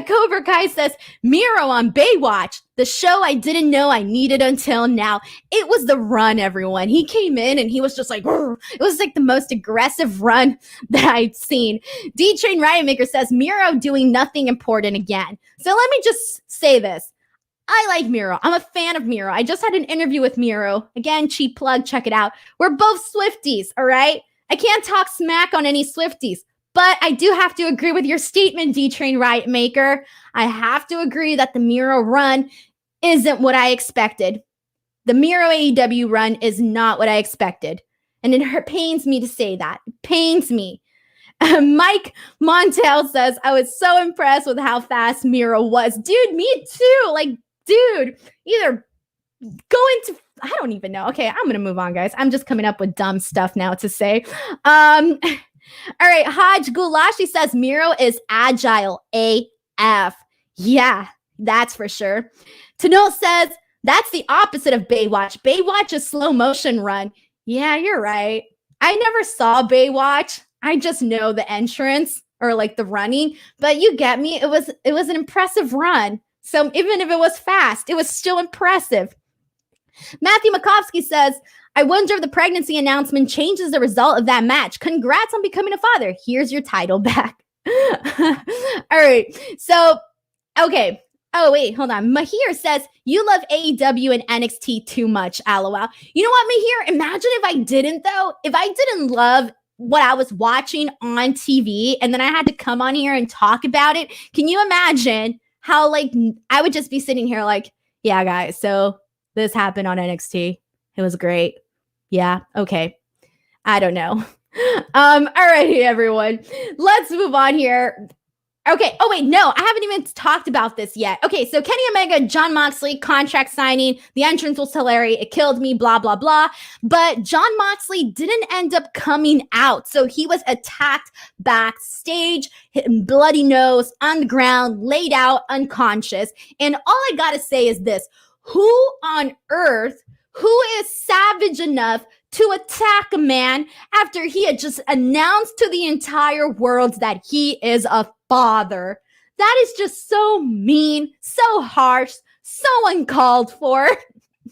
Cobra Kai says, Miro on Baywatch, the show I didn't know I needed until now. It was the run, everyone. He came in and he was just like, Rrr. It was like the most aggressive run that I'd seen. D-Train Riot Maker says, Miro doing nothing important again. So let me just say this. I like Miro. I'm a fan of Miro. I just had an interview with Miro. Again, cheap plug, check it out. We're both Swifties, all right? I can't talk smack on any Swifties, but I do have to agree with your statement, D-Train Riot Maker. I have to agree that the Miro run isn't what I expected. The Miro AEW run is not what I expected. And it pains me to say that. It pains me. Mike Montel says, I was so impressed with how fast Miro was. Dude, me too. Dude, either go into, I don't even know. Okay, I'm going to move on, guys. I'm just coming up with dumb stuff now to say. All right, Haj Gulashi says Miro is agile AF. F. Yeah, that's for sure. Tanol says, that's the opposite of Baywatch. Baywatch is slow motion run. Yeah, you're right. I never saw Baywatch. I just know the entrance or like the running, but you get me. It was an impressive run. So even if it was fast, it was still impressive. Matthew Makovsky says, I wonder if the pregnancy announcement changes the result of that match. Congrats on becoming a father. Here's your title back. All right. So, okay. Oh, wait, hold on. Mahir says, you love AEW and NXT too much, LOL. You know what, Mahir? Imagine if I didn't, though. If I didn't love what I was watching on TV and then I had to come on here and talk about it. Can you imagine how, like, I would just be sitting here like, yeah, guys, so this happened on NXT. It was great. Yeah, okay. I don't know. Alrighty, everyone. Let's move on here. Okay. Oh, wait, no, I haven't even talked about this yet. Okay, so Kenny Omega, Jon Moxley, contract signing. The entrance was hilarious. It killed me, blah, blah, blah. But Jon Moxley didn't end up coming out. So he was attacked backstage, bloody nose, on the ground, laid out, unconscious. And all I got to say is this. Who on earth, who is savage enough to attack a man after he had just announced to the entire world that he is a father? That is just so mean, so harsh, so uncalled for. In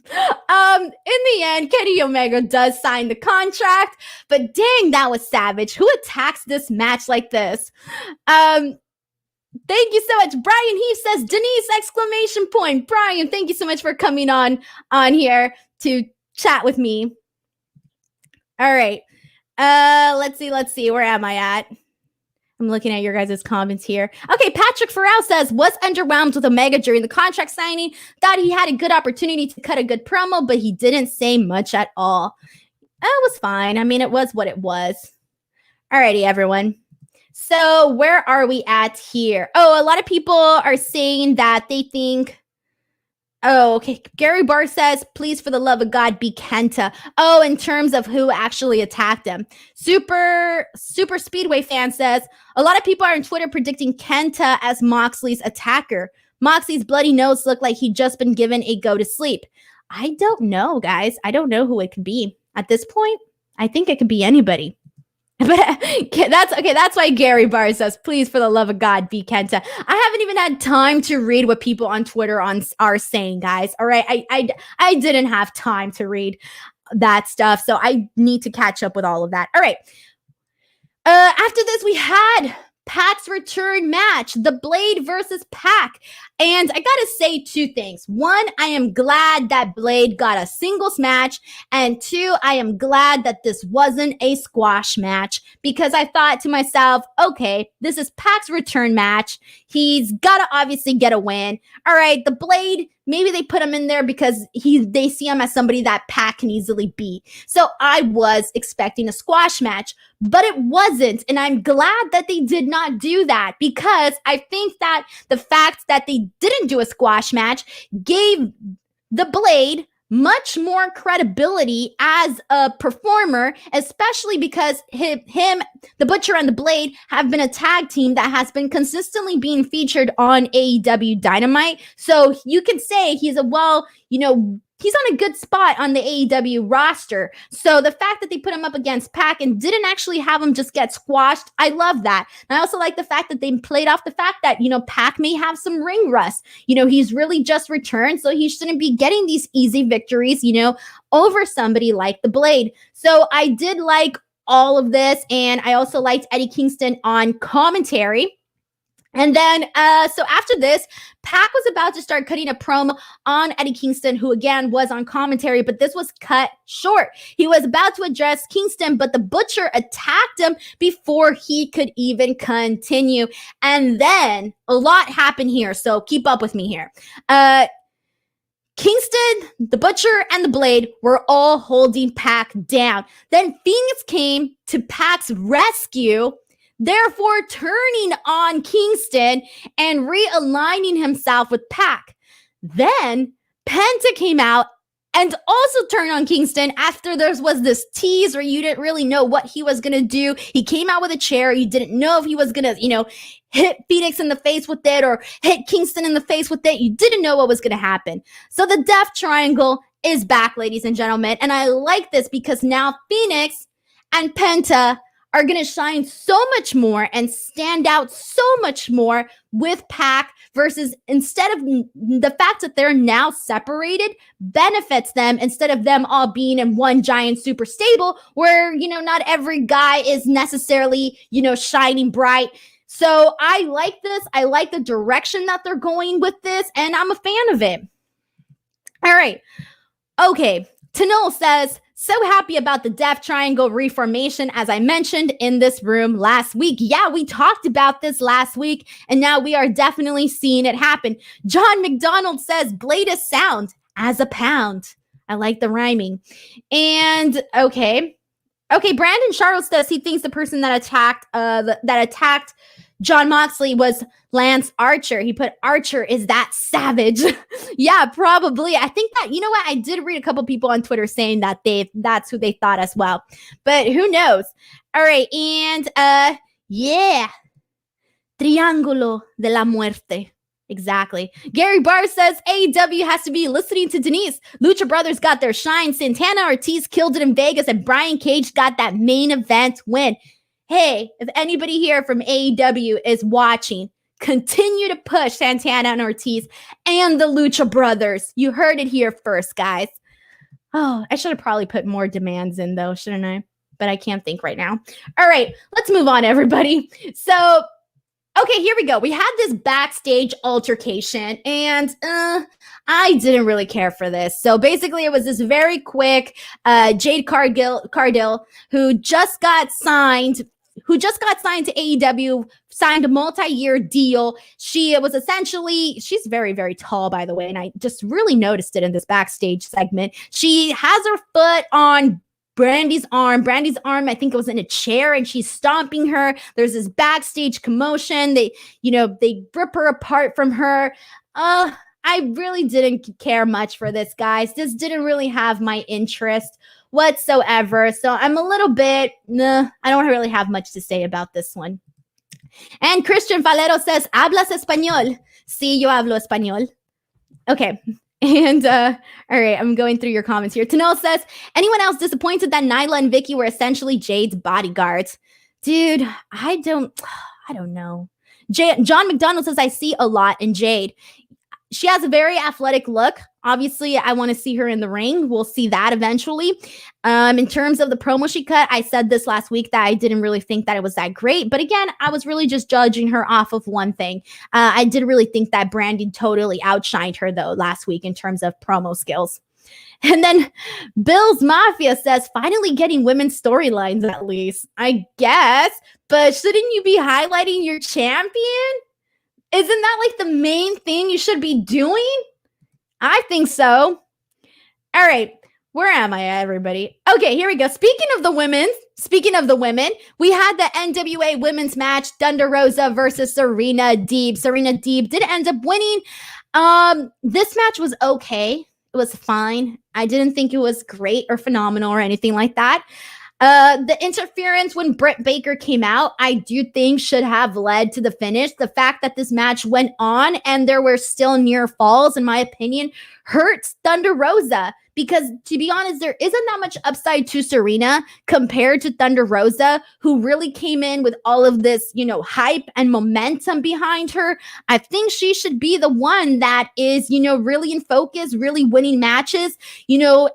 the end, Kenny Omega does sign the contract, but dang, that was savage. Who attacks this match like this? Thank you so much. Brian Heath says, Denise, exclamation point. Brian, thank you so much for coming on here to chat with me. All right. Let's see. Where am I at? I'm looking at your guys' comments here. Okay, Patrick Farrell says, was underwhelmed with Omega during the contract signing. Thought he had a good opportunity to cut a good promo, but he didn't say much at all. It was fine. I mean, it was what it was. Alrighty, everyone. So where are we at here? Oh, a lot of people are saying that they think... Oh, okay. Gary Barr says, please, for the love of God, be Kenta. Oh, in terms of who actually attacked him. Super Speedway fan says, a lot of people are on Twitter predicting Kenta as Moxley's attacker. Moxley's bloody nose looked like he'd just been given a go to sleep. I don't know, guys. I don't know who it could be. At this point, I think it could be anybody. But that's okay. That's why Gary Barr says, please, for the love of God, be Kenta. I haven't even had time to read what people on Twitter are saying, guys. All right. I didn't have time to read that stuff. So I need to catch up with all of that. All right. After this, we had Pac's return match, The Blade versus Pac. And I gotta say two things. One, I am glad that Blade got a singles match. And two, I am glad that this wasn't a squash match, because I thought to myself, okay, this is Pac's return match. He's gotta obviously get a win. All right, The Blade, maybe they put him in there because they see him as somebody that Pac can easily beat. So I was expecting a squash match, but it wasn't. And I'm glad that they did not do that, because I think that the fact that they didn't do a squash match gave The Blade much more credibility as a performer, especially because him, the Butcher, and the Blade have been a tag team that has been consistently being featured on AEW Dynamite. So you could say he's he's on a good spot on the AEW roster. So the fact that they put him up against Pac and didn't actually have him just get squashed, I love that. And I also like the fact that they played off the fact that, Pac may have some ring rust. He's really just returned, so he shouldn't be getting these easy victories, over somebody like the Blade. So I did like all of this, and I also liked Eddie Kingston on commentary. And then, so after this, Pac was about to start cutting a promo on Eddie Kingston, who again was on commentary, but this was cut short. He was about to address Kingston, but the Butcher attacked him before he could even continue. And then a lot happened here, so keep up with me here. Kingston, the Butcher, and the Blade were all holding Pac down. Then Phoenix came to Pac's rescue, therefore turning on Kingston and realigning himself with Pac. Then Penta came out and also turn on Kingston after there was this tease where you didn't really know what he was going to do. He came out with a chair. You didn't know if he was going to, hit Phoenix in the face with it or hit Kingston in the face with it. You didn't know what was going to happen. So the Death Triangle is back, ladies and gentlemen. And I like this because now Phoenix and Penta are going to shine so much more and stand out so much more with Pac versus instead of the fact that they're now separated benefits them instead of them all being in one giant super stable where, not every guy is necessarily, shining bright. So I like this. I like the direction that they're going with this, and I'm a fan of it. All right. Okay. Tanul says, so happy about the Death Triangle reformation, as I mentioned in this room last week. Yeah, we talked about this last week, and now we are definitely seeing it happen. John McDonald says, blade is sound as a pound. I like the rhyming. And okay, Brandon Charles says he thinks the person that attacked Jon Moxley was Lance Archer. He put Archer is that savage. Yeah, probably. I think that, what? I did read a couple people on Twitter saying that that's who they thought as well. But who knows? All right. And yeah. Triángulo de la Muerte. Exactly. Gary Barr says AEW has to be listening to Denise. Lucha Brothers got their shine. Santana Ortiz killed it in Vegas and Brian Cage got that main event win. Hey, if anybody here from AEW is watching, continue to push Santana and Ortiz and the Lucha Brothers. You heard it here first, guys. Oh, I should have probably put more demands in, though, shouldn't I? But I can't think right now. All right, let's move on, everybody. So, okay, here we go. We had this backstage altercation, and I didn't really care for this. So basically, it was this very quick Jade Cargill, who just got signed to AEW, signed a multi-year deal. She's very, very tall, by the way, and I just really noticed it in this backstage segment. She has her foot on Brandy's arm. Brandy's arm, I think it was in a chair, and she's stomping her. There's this backstage commotion. They rip her apart from her. I really didn't care much for this, guys. This didn't really have my interest whatsoever. So I'm a little bit, I don't really have much to say about this one. And Christian Valero says, ¿hablas español? Sí, yo hablo español. Okay. And, all right, I'm going through your comments here. Tanel says, anyone else disappointed that Nyla and Vicky were essentially Jade's bodyguards? Dude, I don't know. John McDonald says, I see a lot in Jade. She has a very athletic look. Obviously, I want to see her in the ring. We'll see that eventually. In terms of the promo she cut, I said this last week that I didn't really think that it was that great. But again, I was really just judging her off of one thing. I did really think that Brandy totally outshined her, though, last week in terms of promo skills. And then Bill's Mafia says, finally getting women's storylines at least. I guess. But shouldn't you be highlighting your champion? Isn't that like the main thing you should be doing? I think so. All right. Where am I, everybody? Okay, here we go. Speaking of the women, we had the NWA women's match, Thunder Rosa versus Serena Deeb. Serena Deeb did end up winning. This match was okay. It was fine. I didn't think it was great or phenomenal or anything like that. The interference when Britt Baker came out, I do think should have led to the finish. The fact that this match went on and there were still near falls, in my opinion, hurts Thunder Rosa. Because to be honest, there isn't that much upside to Serena compared to Thunder Rosa, who really came in with all of this, hype and momentum behind her. I think she should be the one that is, really in focus, really winning matches,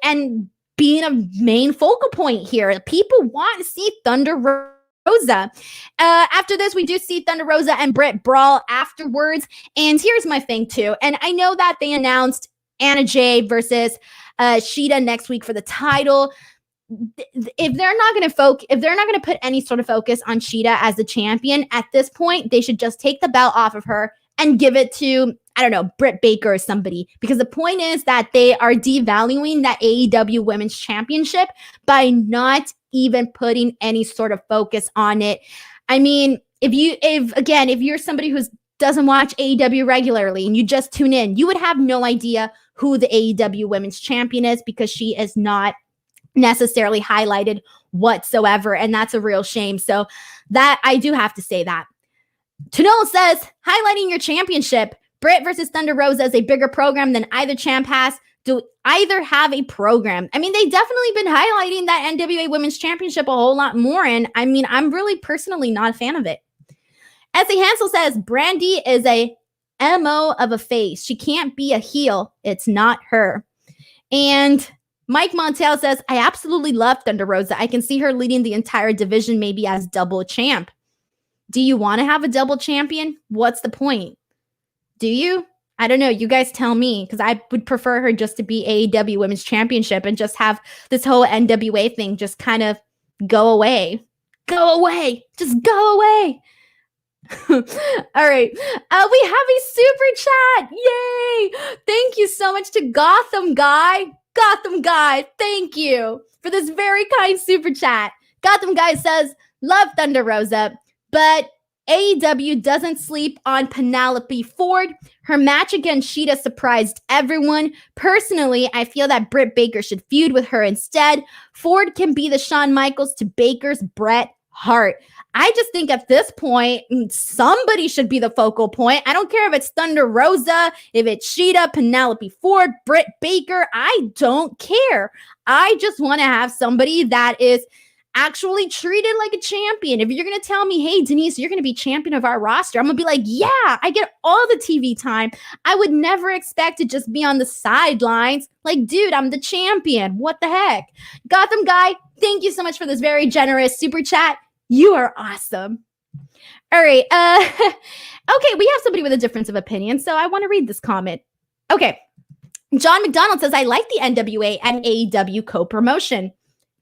and being a main focal point here. People want to see Thunder Rosa. After this, we do see Thunder Rosa and Britt brawl afterwards. And here's my thing too. And I know that they announced Anna Jay versus Shida next week for the title. If they're not going to put any sort of focus on Shida as the champion at this point, they should just take the belt off of her and give it to, I don't know, Britt Baker or somebody. Because the point is that they are devaluing that AEW Women's Championship by not even putting any sort of focus on it. I mean, if you're somebody who doesn't watch AEW regularly and you just tune in, you would have no idea who the AEW Women's Champion is, because she is not necessarily highlighted whatsoever, and that's a real shame. So that, I do have to say that. Tunol says, highlighting your championship. Britt versus Thunder Rosa is a bigger program than either champ has. Do either have a program? I mean, they definitely been highlighting that NWA Women's Championship a whole lot more, and I mean, I'm really personally not a fan of it. Essie Hansel says, Brandy is a MO of a face. She can't be a heel. It's not her. And Mike Montel says, I absolutely love Thunder Rosa. I can see her leading the entire division, maybe as double champ. Do you want to have a double champion? What's the point? Do you? I don't know. You guys tell me, because I would prefer her just to be AEW Women's Championship and just have this whole NWA thing just kind of go away. Go away. Just go away. All right. We have a super chat. Yay. Thank you so much to Gotham Guy. Gotham Guy, thank you for this very kind super chat. Gotham Guy says, love Thunder Rosa, but AEW doesn't sleep on Penelope Ford. Her match against Shida surprised everyone. Personally, I feel that Britt Baker should feud with her instead. Ford can be the Shawn Michaels to Baker's Bret Hart. I just think at this point, somebody should be the focal point. I don't care if it's Thunder Rosa, if it's Shida, Penelope Ford, Britt Baker. I don't care. I just want to have somebody that is actually treated like a champion. If you're going to tell me, hey, Denise, you're going to be champion of our roster, I'm going to be like, yeah, I get all the TV time. I would never expect to just be on the sidelines. Like, dude, I'm the champion. What the heck? Gotham Guy, thank you so much for this very generous super chat. You are awesome. All right. Okay, we have somebody with a difference of opinion, so I want to read this comment. Okay. John McDonald says, I like the NWA and AEW co-promotion.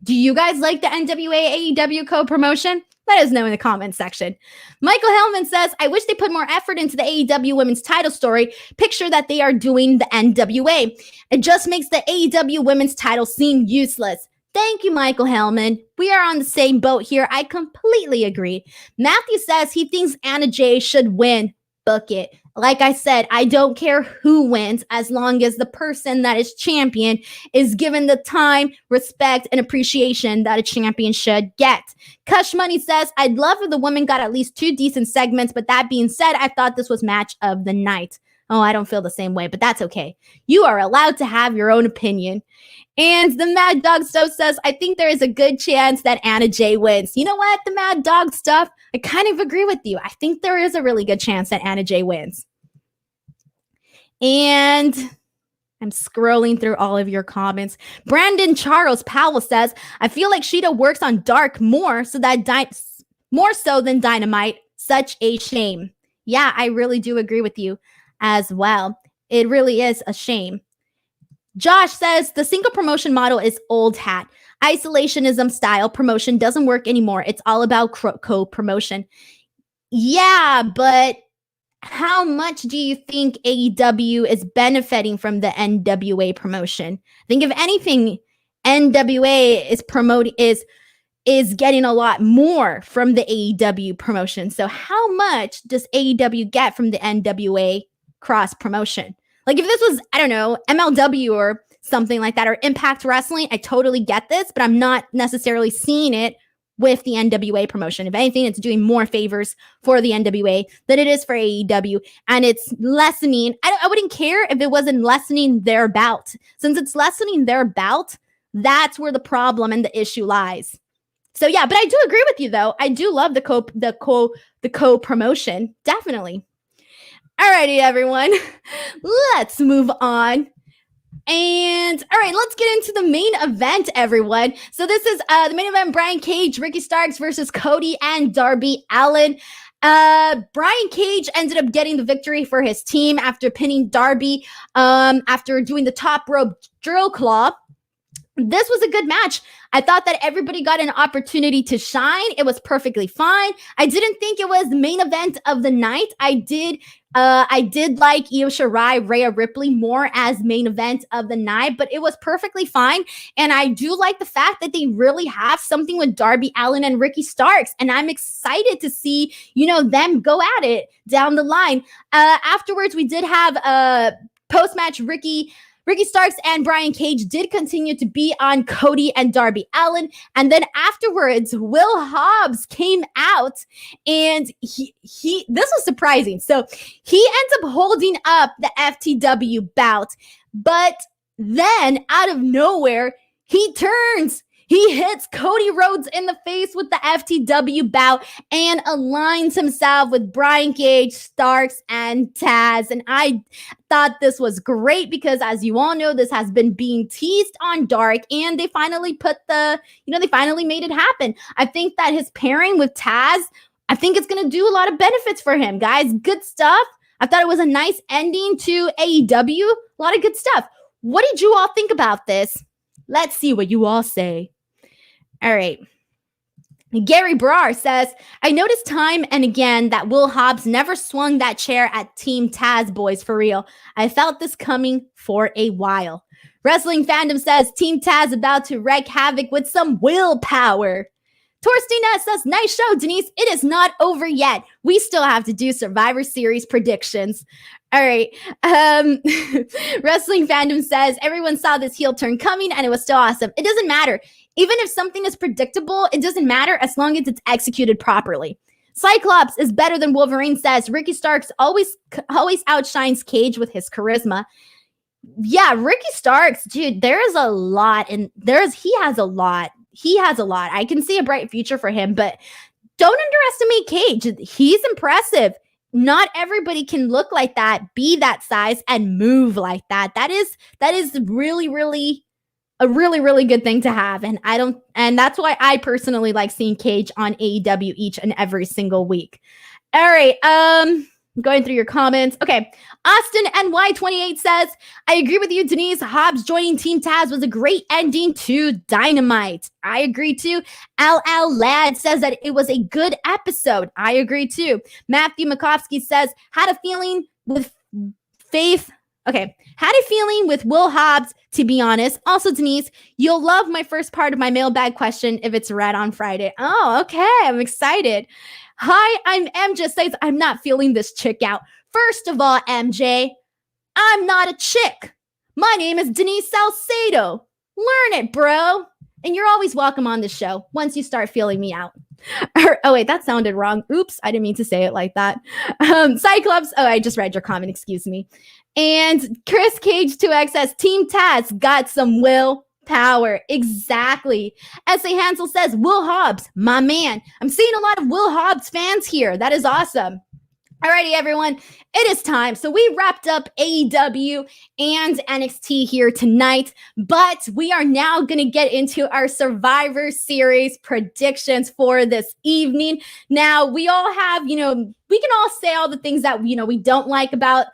Do you guys like the NWA AEW co-promotion? Let us know in the comments section. Michael Hellman says, I wish they put more effort into the AEW women's title story. Picture that they are doing the NWA. It just makes the AEW women's title seem useless. Thank you, Michael Hellman. We are on the same boat here. I completely agree. Matthew says he thinks Anna Jay should win. Book it. Like I said, I don't care who wins as long as the person that is champion is given the time, respect, and appreciation that a champion should get. Kush Money says, I'd love if the women got at least 2 decent segments, but that being said, I thought this was match of the night. Oh, I don't feel the same way, but that's okay. You are allowed to have your own opinion. And the Mad Dog Stuff says, I think there is a good chance that Anna Jay wins. You know what, the Mad Dog Stuff? I kind of agree with you. I think there is a really good chance that Anna Jay wins. And I'm scrolling through all of your comments. Brandon Charles Powell says, I feel like Shida works on Dark more so than Dynamite. Such a shame. Yeah, I really do agree with you as well. It really is a shame. Josh says the single promotion model is old hat. Isolationism style promotion doesn't work anymore. It's all about co-promotion. Yeah, but how much do you think AEW is benefiting from the NWA promotion? I think if anything, NWA is promoting is getting a lot more from the AEW promotion. So how much does AEW get from the NWA cross promotion? Like if this was, I don't know, MLW or something like that, or Impact Wrestling, I totally get this, but I'm not necessarily seeing it with the NWA promotion. If anything, it's doing more favors for the NWA than it is for AEW. And it's lessening. I wouldn't care if it wasn't lessening their bout. Since it's lessening their bout, that's where the problem and the issue lies. So yeah, but I do agree with you though. I do love the co-promotion. Definitely. Alrighty, everyone. Let's move on. And all right, let's get into the main event, everyone. So this is the main event: Brian Cage, Ricky Starks versus Cody and Darby Allin. Brian Cage ended up getting the victory for his team after pinning Darby after doing the top rope drill claw. This was a good match. I thought that everybody got an opportunity to shine. It was perfectly fine. I didn't think it was the main event of the night. I did like Io Shirai, Rhea Ripley more as main event of the night, but it was perfectly fine. And I do like the fact that they really have something with Darby Allin and Ricky Starks. And I'm excited to see, them go at it down the line. Afterwards, we did have post-match Ricky Ricky Starks and Brian Cage did continue to be on Cody and Darby Allin. And then afterwards, Will Hobbs came out and he this was surprising. So he ends up holding up the FTW bout, but then out of nowhere, he turns. He hits Cody Rhodes in the face with the FTW bout and aligns himself with Brian Cage, Starks, and Taz. And I thought this was great because, as you all know, this has been being teased on Dark, and they finally they finally made it happen. I think that his pairing with Taz, I think it's going to do a lot of benefits for him, guys. Good stuff. I thought it was a nice ending to AEW. A lot of good stuff. What did you all think about this? Let's see what you all say. All right. Gary Brar says, I noticed time and again that Will Hobbs never swung that chair at Team Taz boys for real. I felt this coming for a while. Wrestling Fandom says, Team Taz about to wreak havoc with some willpower. Torstina says, nice show, Denise. It is not over yet. We still have to do Survivor Series predictions. All right. Wrestling Fandom says, everyone saw this heel turn coming and it was still awesome. It doesn't matter. Even if something is predictable, it doesn't matter as long as it's executed properly. Cyclops is better than Wolverine says, Ricky Starks always outshines Cage with his charisma. Yeah, Ricky Starks, dude, there is a lot, and he has a lot. He has a lot. I can see a bright future for him, but don't underestimate Cage. He's impressive. Not everybody can look like that, be that size, and move like that. That is really, really a really, really good thing to have. And that's why I personally like seeing Cage on AEW each and every single week. All right. Going through your comments. Okay. Austin NY28 says, I agree with you, Denise. Hobbs joining Team Taz was a great ending to Dynamite. I agree too. LL Ladd says that it was a good episode. I agree too. Matthew Makovsky says, had a feeling with Faith. Okay. Had a feeling with Will Hobbs, to be honest. Also, Denise, you'll love my first part of my mailbag question if it's read on Friday. Oh, okay. I'm excited. Hi, I'm MJ says, I'm not feeling this chick out. First of all, MJ, I'm not a chick. My name is Denise Salcedo. Learn it, bro. And you're always welcome on the show once you start feeling me out. Oh, wait, that sounded wrong. Oops, I didn't mean to say it like that. Cyclops, I just read your comment, excuse me. And Chris Cage 2X says, Team Taz got some willpower. Exactly. S.A. Hansel says, Will Hobbs, my man. I'm seeing a lot of Will Hobbs fans here. That is awesome. Alrighty, everyone, it is time. So we wrapped up AEW and NXT here tonight, but we are now going to get into our Survivor Series predictions for this evening. Now, we all have, we can all say all the things that, we don't like about,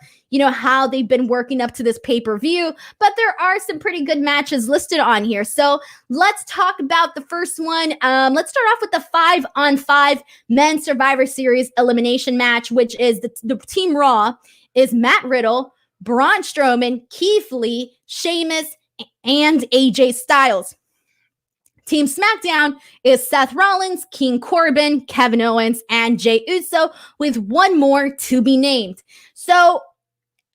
how they've been working up to this pay-per-view, but there are some pretty good matches listed on here. So let's talk about the first one. Let's start off with the 5-on-5 Men's Survivor Series elimination match, which is the Team Raw is Matt Riddle, Braun Strowman, Keith Lee, Sheamus, and AJ Styles. Team SmackDown is Seth Rollins, King Corbin, Kevin Owens, and Jey Uso, with one more to be named. So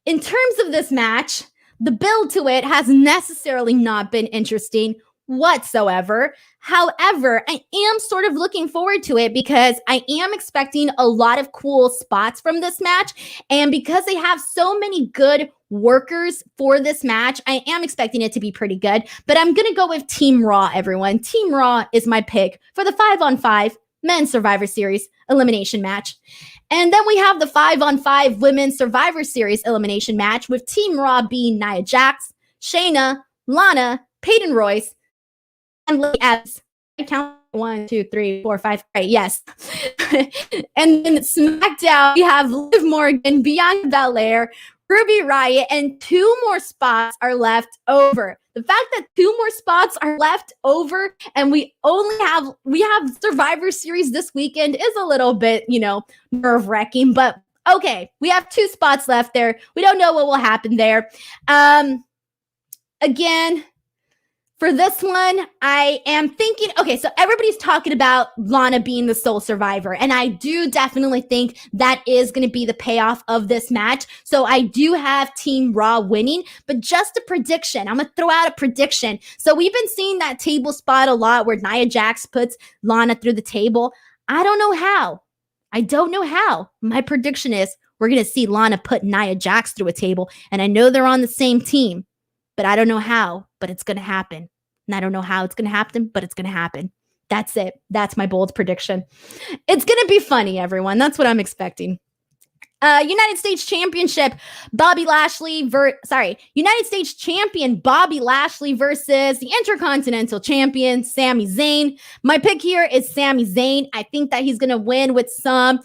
in terms of this match, the build to it has necessarily not been interesting whatsoever. However, I am sort of looking forward to it because I am expecting a lot of cool spots from this match. And because they have so many good workers for this match, I am expecting it to be pretty good. But I'm going to go with Team Raw, everyone. Team Raw is my pick for the 5-on-5 Men's Survivor Series elimination match. And then we have the 5-on-5 Women's Survivor Series elimination match with Team Raw being Nia Jax, Shayna, Lana, Peyton Royce, and Lee Evans. I count 1, 2, 3, 4, 5. Right, yes. And then SmackDown, we have Liv Morgan, Bianca Belair, Ruby Riott, and 2 more spots are left over. The fact that 2 more spots are left over and we have Survivor Series this weekend is a little bit, nerve-wracking, but okay, we have 2 spots left there. We don't know what will happen there. Again, For this one, I am thinking, okay, so everybody's talking about Lana being the sole survivor, and I do definitely think that is going to be the payoff of this match. So I do have Team Raw winning, but just a prediction. I'm going to throw out a prediction. So we've been seeing that table spot a lot where Nia Jax puts Lana through the table. I don't know how. I don't know how. My prediction is we're going to see Lana put Nia Jax through a table, and I know they're on the same team, but I don't know how, but it's going to happen. And I don't know how it's going to happen, but it's going to happen. That's it. That's my bold prediction. It's going to be funny, everyone. That's what I'm expecting. United States Championship, United States Champion Bobby Lashley versus the Intercontinental Champion Sami Zayn. My pick here is Sami Zayn. I think that he's going to win with some,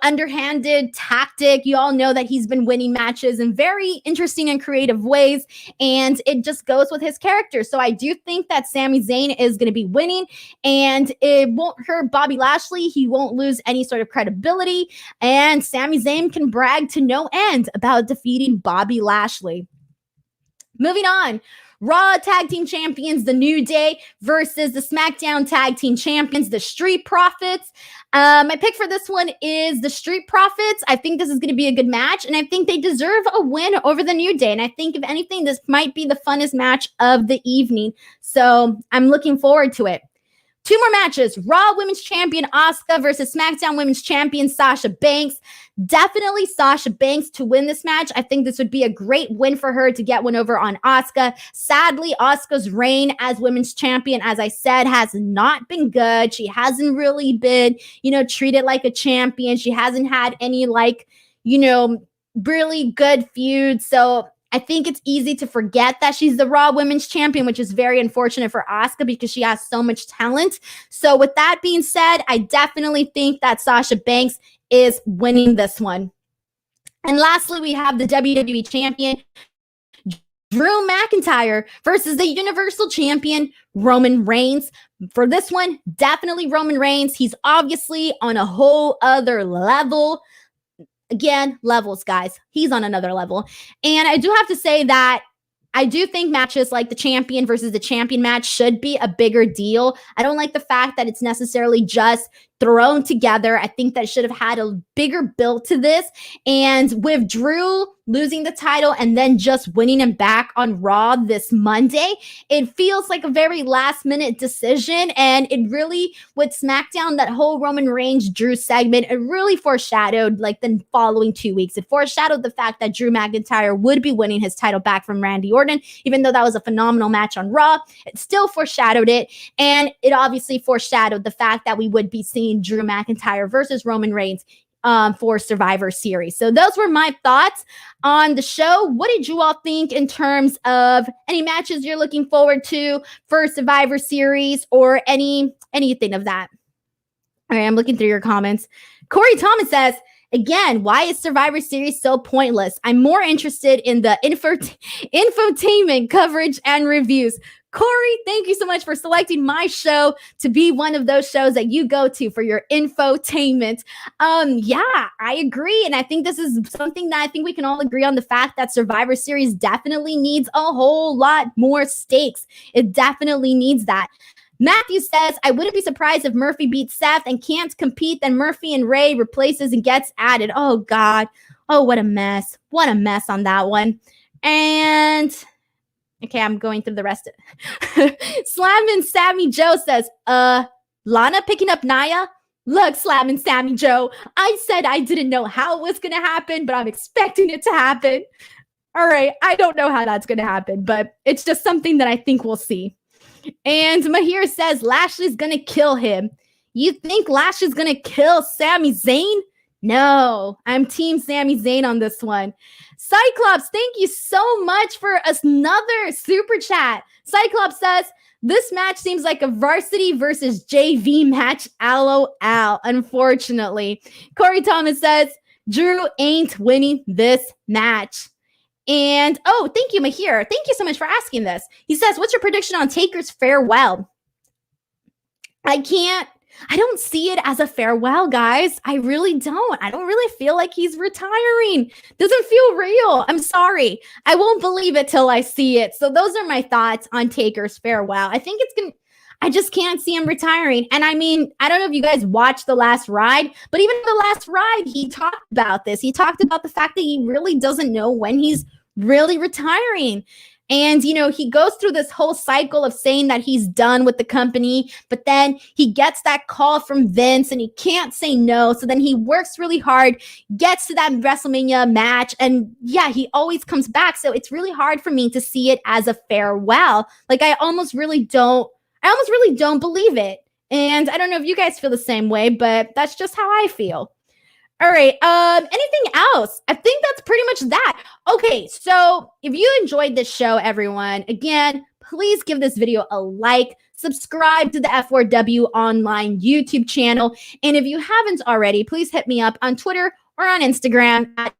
underhanded tactic. You all know that he's been winning matches in very interesting and creative ways, and it just goes with his character. So I do think that Sami Zayn is going to be winning, and it won't hurt Bobby Lashley. He won't lose any sort of credibility, and Sami Zayn can brag to no end about defeating Bobby Lashley. Moving on. Raw Tag Team Champions, The New Day versus the SmackDown Tag Team Champions, the Street Profits. My pick for this one is the Street Profits. I think this is going to be a good match, and I think they deserve a win over the New Day. And I think, if anything, this might be the funnest match of the evening. So I'm looking forward to it. Two more matches. Raw Women's Champion Asuka versus SmackDown Women's Champion Sasha Banks. Definitely Sasha Banks to win this match. I think this would be a great win for her to get one over on Asuka. Sadly, Asuka's reign as Women's Champion, as I said, has not been good. She hasn't really been, treated like a champion. She hasn't had any really good feuds. So I think it's easy to forget that she's the Raw Women's Champion, which is very unfortunate for Asuka because she has so much talent. So with that being said, I definitely think that Sasha Banks is winning this one. And lastly, we have the WWE Champion, Drew McIntyre versus the Universal Champion, Roman Reigns. For this one, definitely Roman Reigns. He's obviously on a whole other level. Again, levels, guys. He's on another level. And I do have to say that I do think matches like the champion versus the champion match should be a bigger deal. I don't like the fact that it's necessarily just thrown together. I think that should have had a bigger build to this. And with Drew losing the title and then just winning him back on Raw this Monday, it feels like a very last minute decision. And it really, with SmackDown, that whole Roman Reigns Drew segment, it really foreshadowed like the following 2 weeks. It foreshadowed the fact that Drew McIntyre would be winning his title back from Randy Orton, even though that was a phenomenal match on Raw. It still foreshadowed it. And it obviously foreshadowed the fact that we would be seeing Drew McIntyre versus Roman Reigns for Survivor Series. So those were my thoughts on the show. What did you all think in terms of any matches you're looking forward to for Survivor Series or anything of that? All right, I'm looking through your comments. Corey Thomas says, again, why is Survivor Series so pointless? I'm more interested in the infotainment coverage and reviews. Corey, thank you so much for selecting my show to be one of those shows that you go to for your infotainment. Yeah, I agree. And I think this is something that I think we can all agree on, the fact that Survivor Series definitely needs a whole lot more stakes. It definitely needs that. Matthew says, I wouldn't be surprised if Murphy beats Seth and can't compete, then Murphy and Ray replaces and gets added. Oh, God. Oh, what a mess. What a mess on that one. And okay, I'm going through the rest of it. Slam and Sammy Joe says, Lana picking up Nia? Look, Slam and Sammy Joe, I said I didn't know how it was going to happen, but I'm expecting it to happen. All right, I don't know how that's going to happen, but it's just something that I think we'll see. And Mahir says Lashley's going to kill him. You think Lashley's going to kill Sami Zayn? No, I'm team Sami Zayn on this one. Cyclops, thank you so much for another super chat. Cyclops says, this match seems like a varsity versus JV match. LOL, unfortunately. Corey Thomas says, Drew ain't winning this match. And, oh, thank you, Mahir. Thank you so much for asking this. He says, what's your prediction on Taker's farewell? I can't I don't see it as a farewell, guys. I really don't. I don't really feel like he's retiring. Doesn't feel real. I'm sorry. I won't believe it till I see it. So those are my thoughts on Taker's farewell. I think it's going to, I just can't see him retiring. And I mean, I don't know if you guys watched The Last Ride, but even The Last Ride, he talked about this. He talked about the fact that he really doesn't know when he's really retiring. And, you know, he goes through this whole cycle of saying that he's done with the company, but then he gets that call from Vince and he can't say no. So then he works really hard, gets to that WrestleMania match, and yeah, he always comes back. So it's really hard for me to see it as a farewell. Like I almost really don't believe it. And I don't know if you guys feel the same way, but that's just how I feel. All right. Anything else? I think that's pretty much that. Okay, so if you enjoyed this show, everyone, again, please give this video a like, subscribe to the F4W Online YouTube channel, and if you haven't already, please hit me up on Twitter or on Instagram at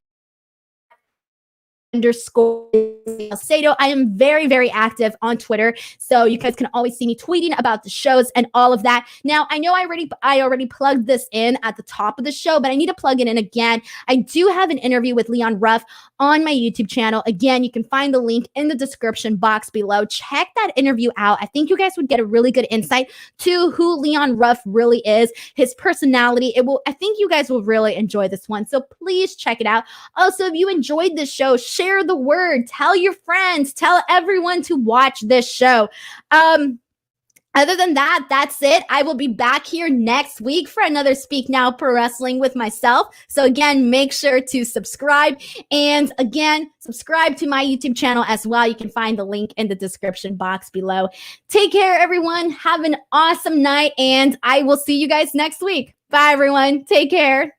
_Salcedo. I am very, very active on Twitter, so you guys can always see me tweeting about the shows and all of that. Now, I know I already plugged this in at the top of the show, but I need to plug it in again. I do have an interview with Leon Ruff on my YouTube channel. Again, you can find the link in the description box below. Check that interview out. I think you guys would get a really good insight to who Leon Ruff really is, his personality. I think you guys will really enjoy this one, so please check it out. Also, if you enjoyed this show, share the word, tell your friends, tell everyone to watch this show. Other than that, that's it. I will be back here next week for another Speak Now Pro Wrestling with myself. So again, make sure to subscribe. And again, subscribe to my YouTube channel as well. You can find the link in the description box below. Take care, everyone. Have an awesome night, and I will see you guys next week. Bye, everyone. Take care.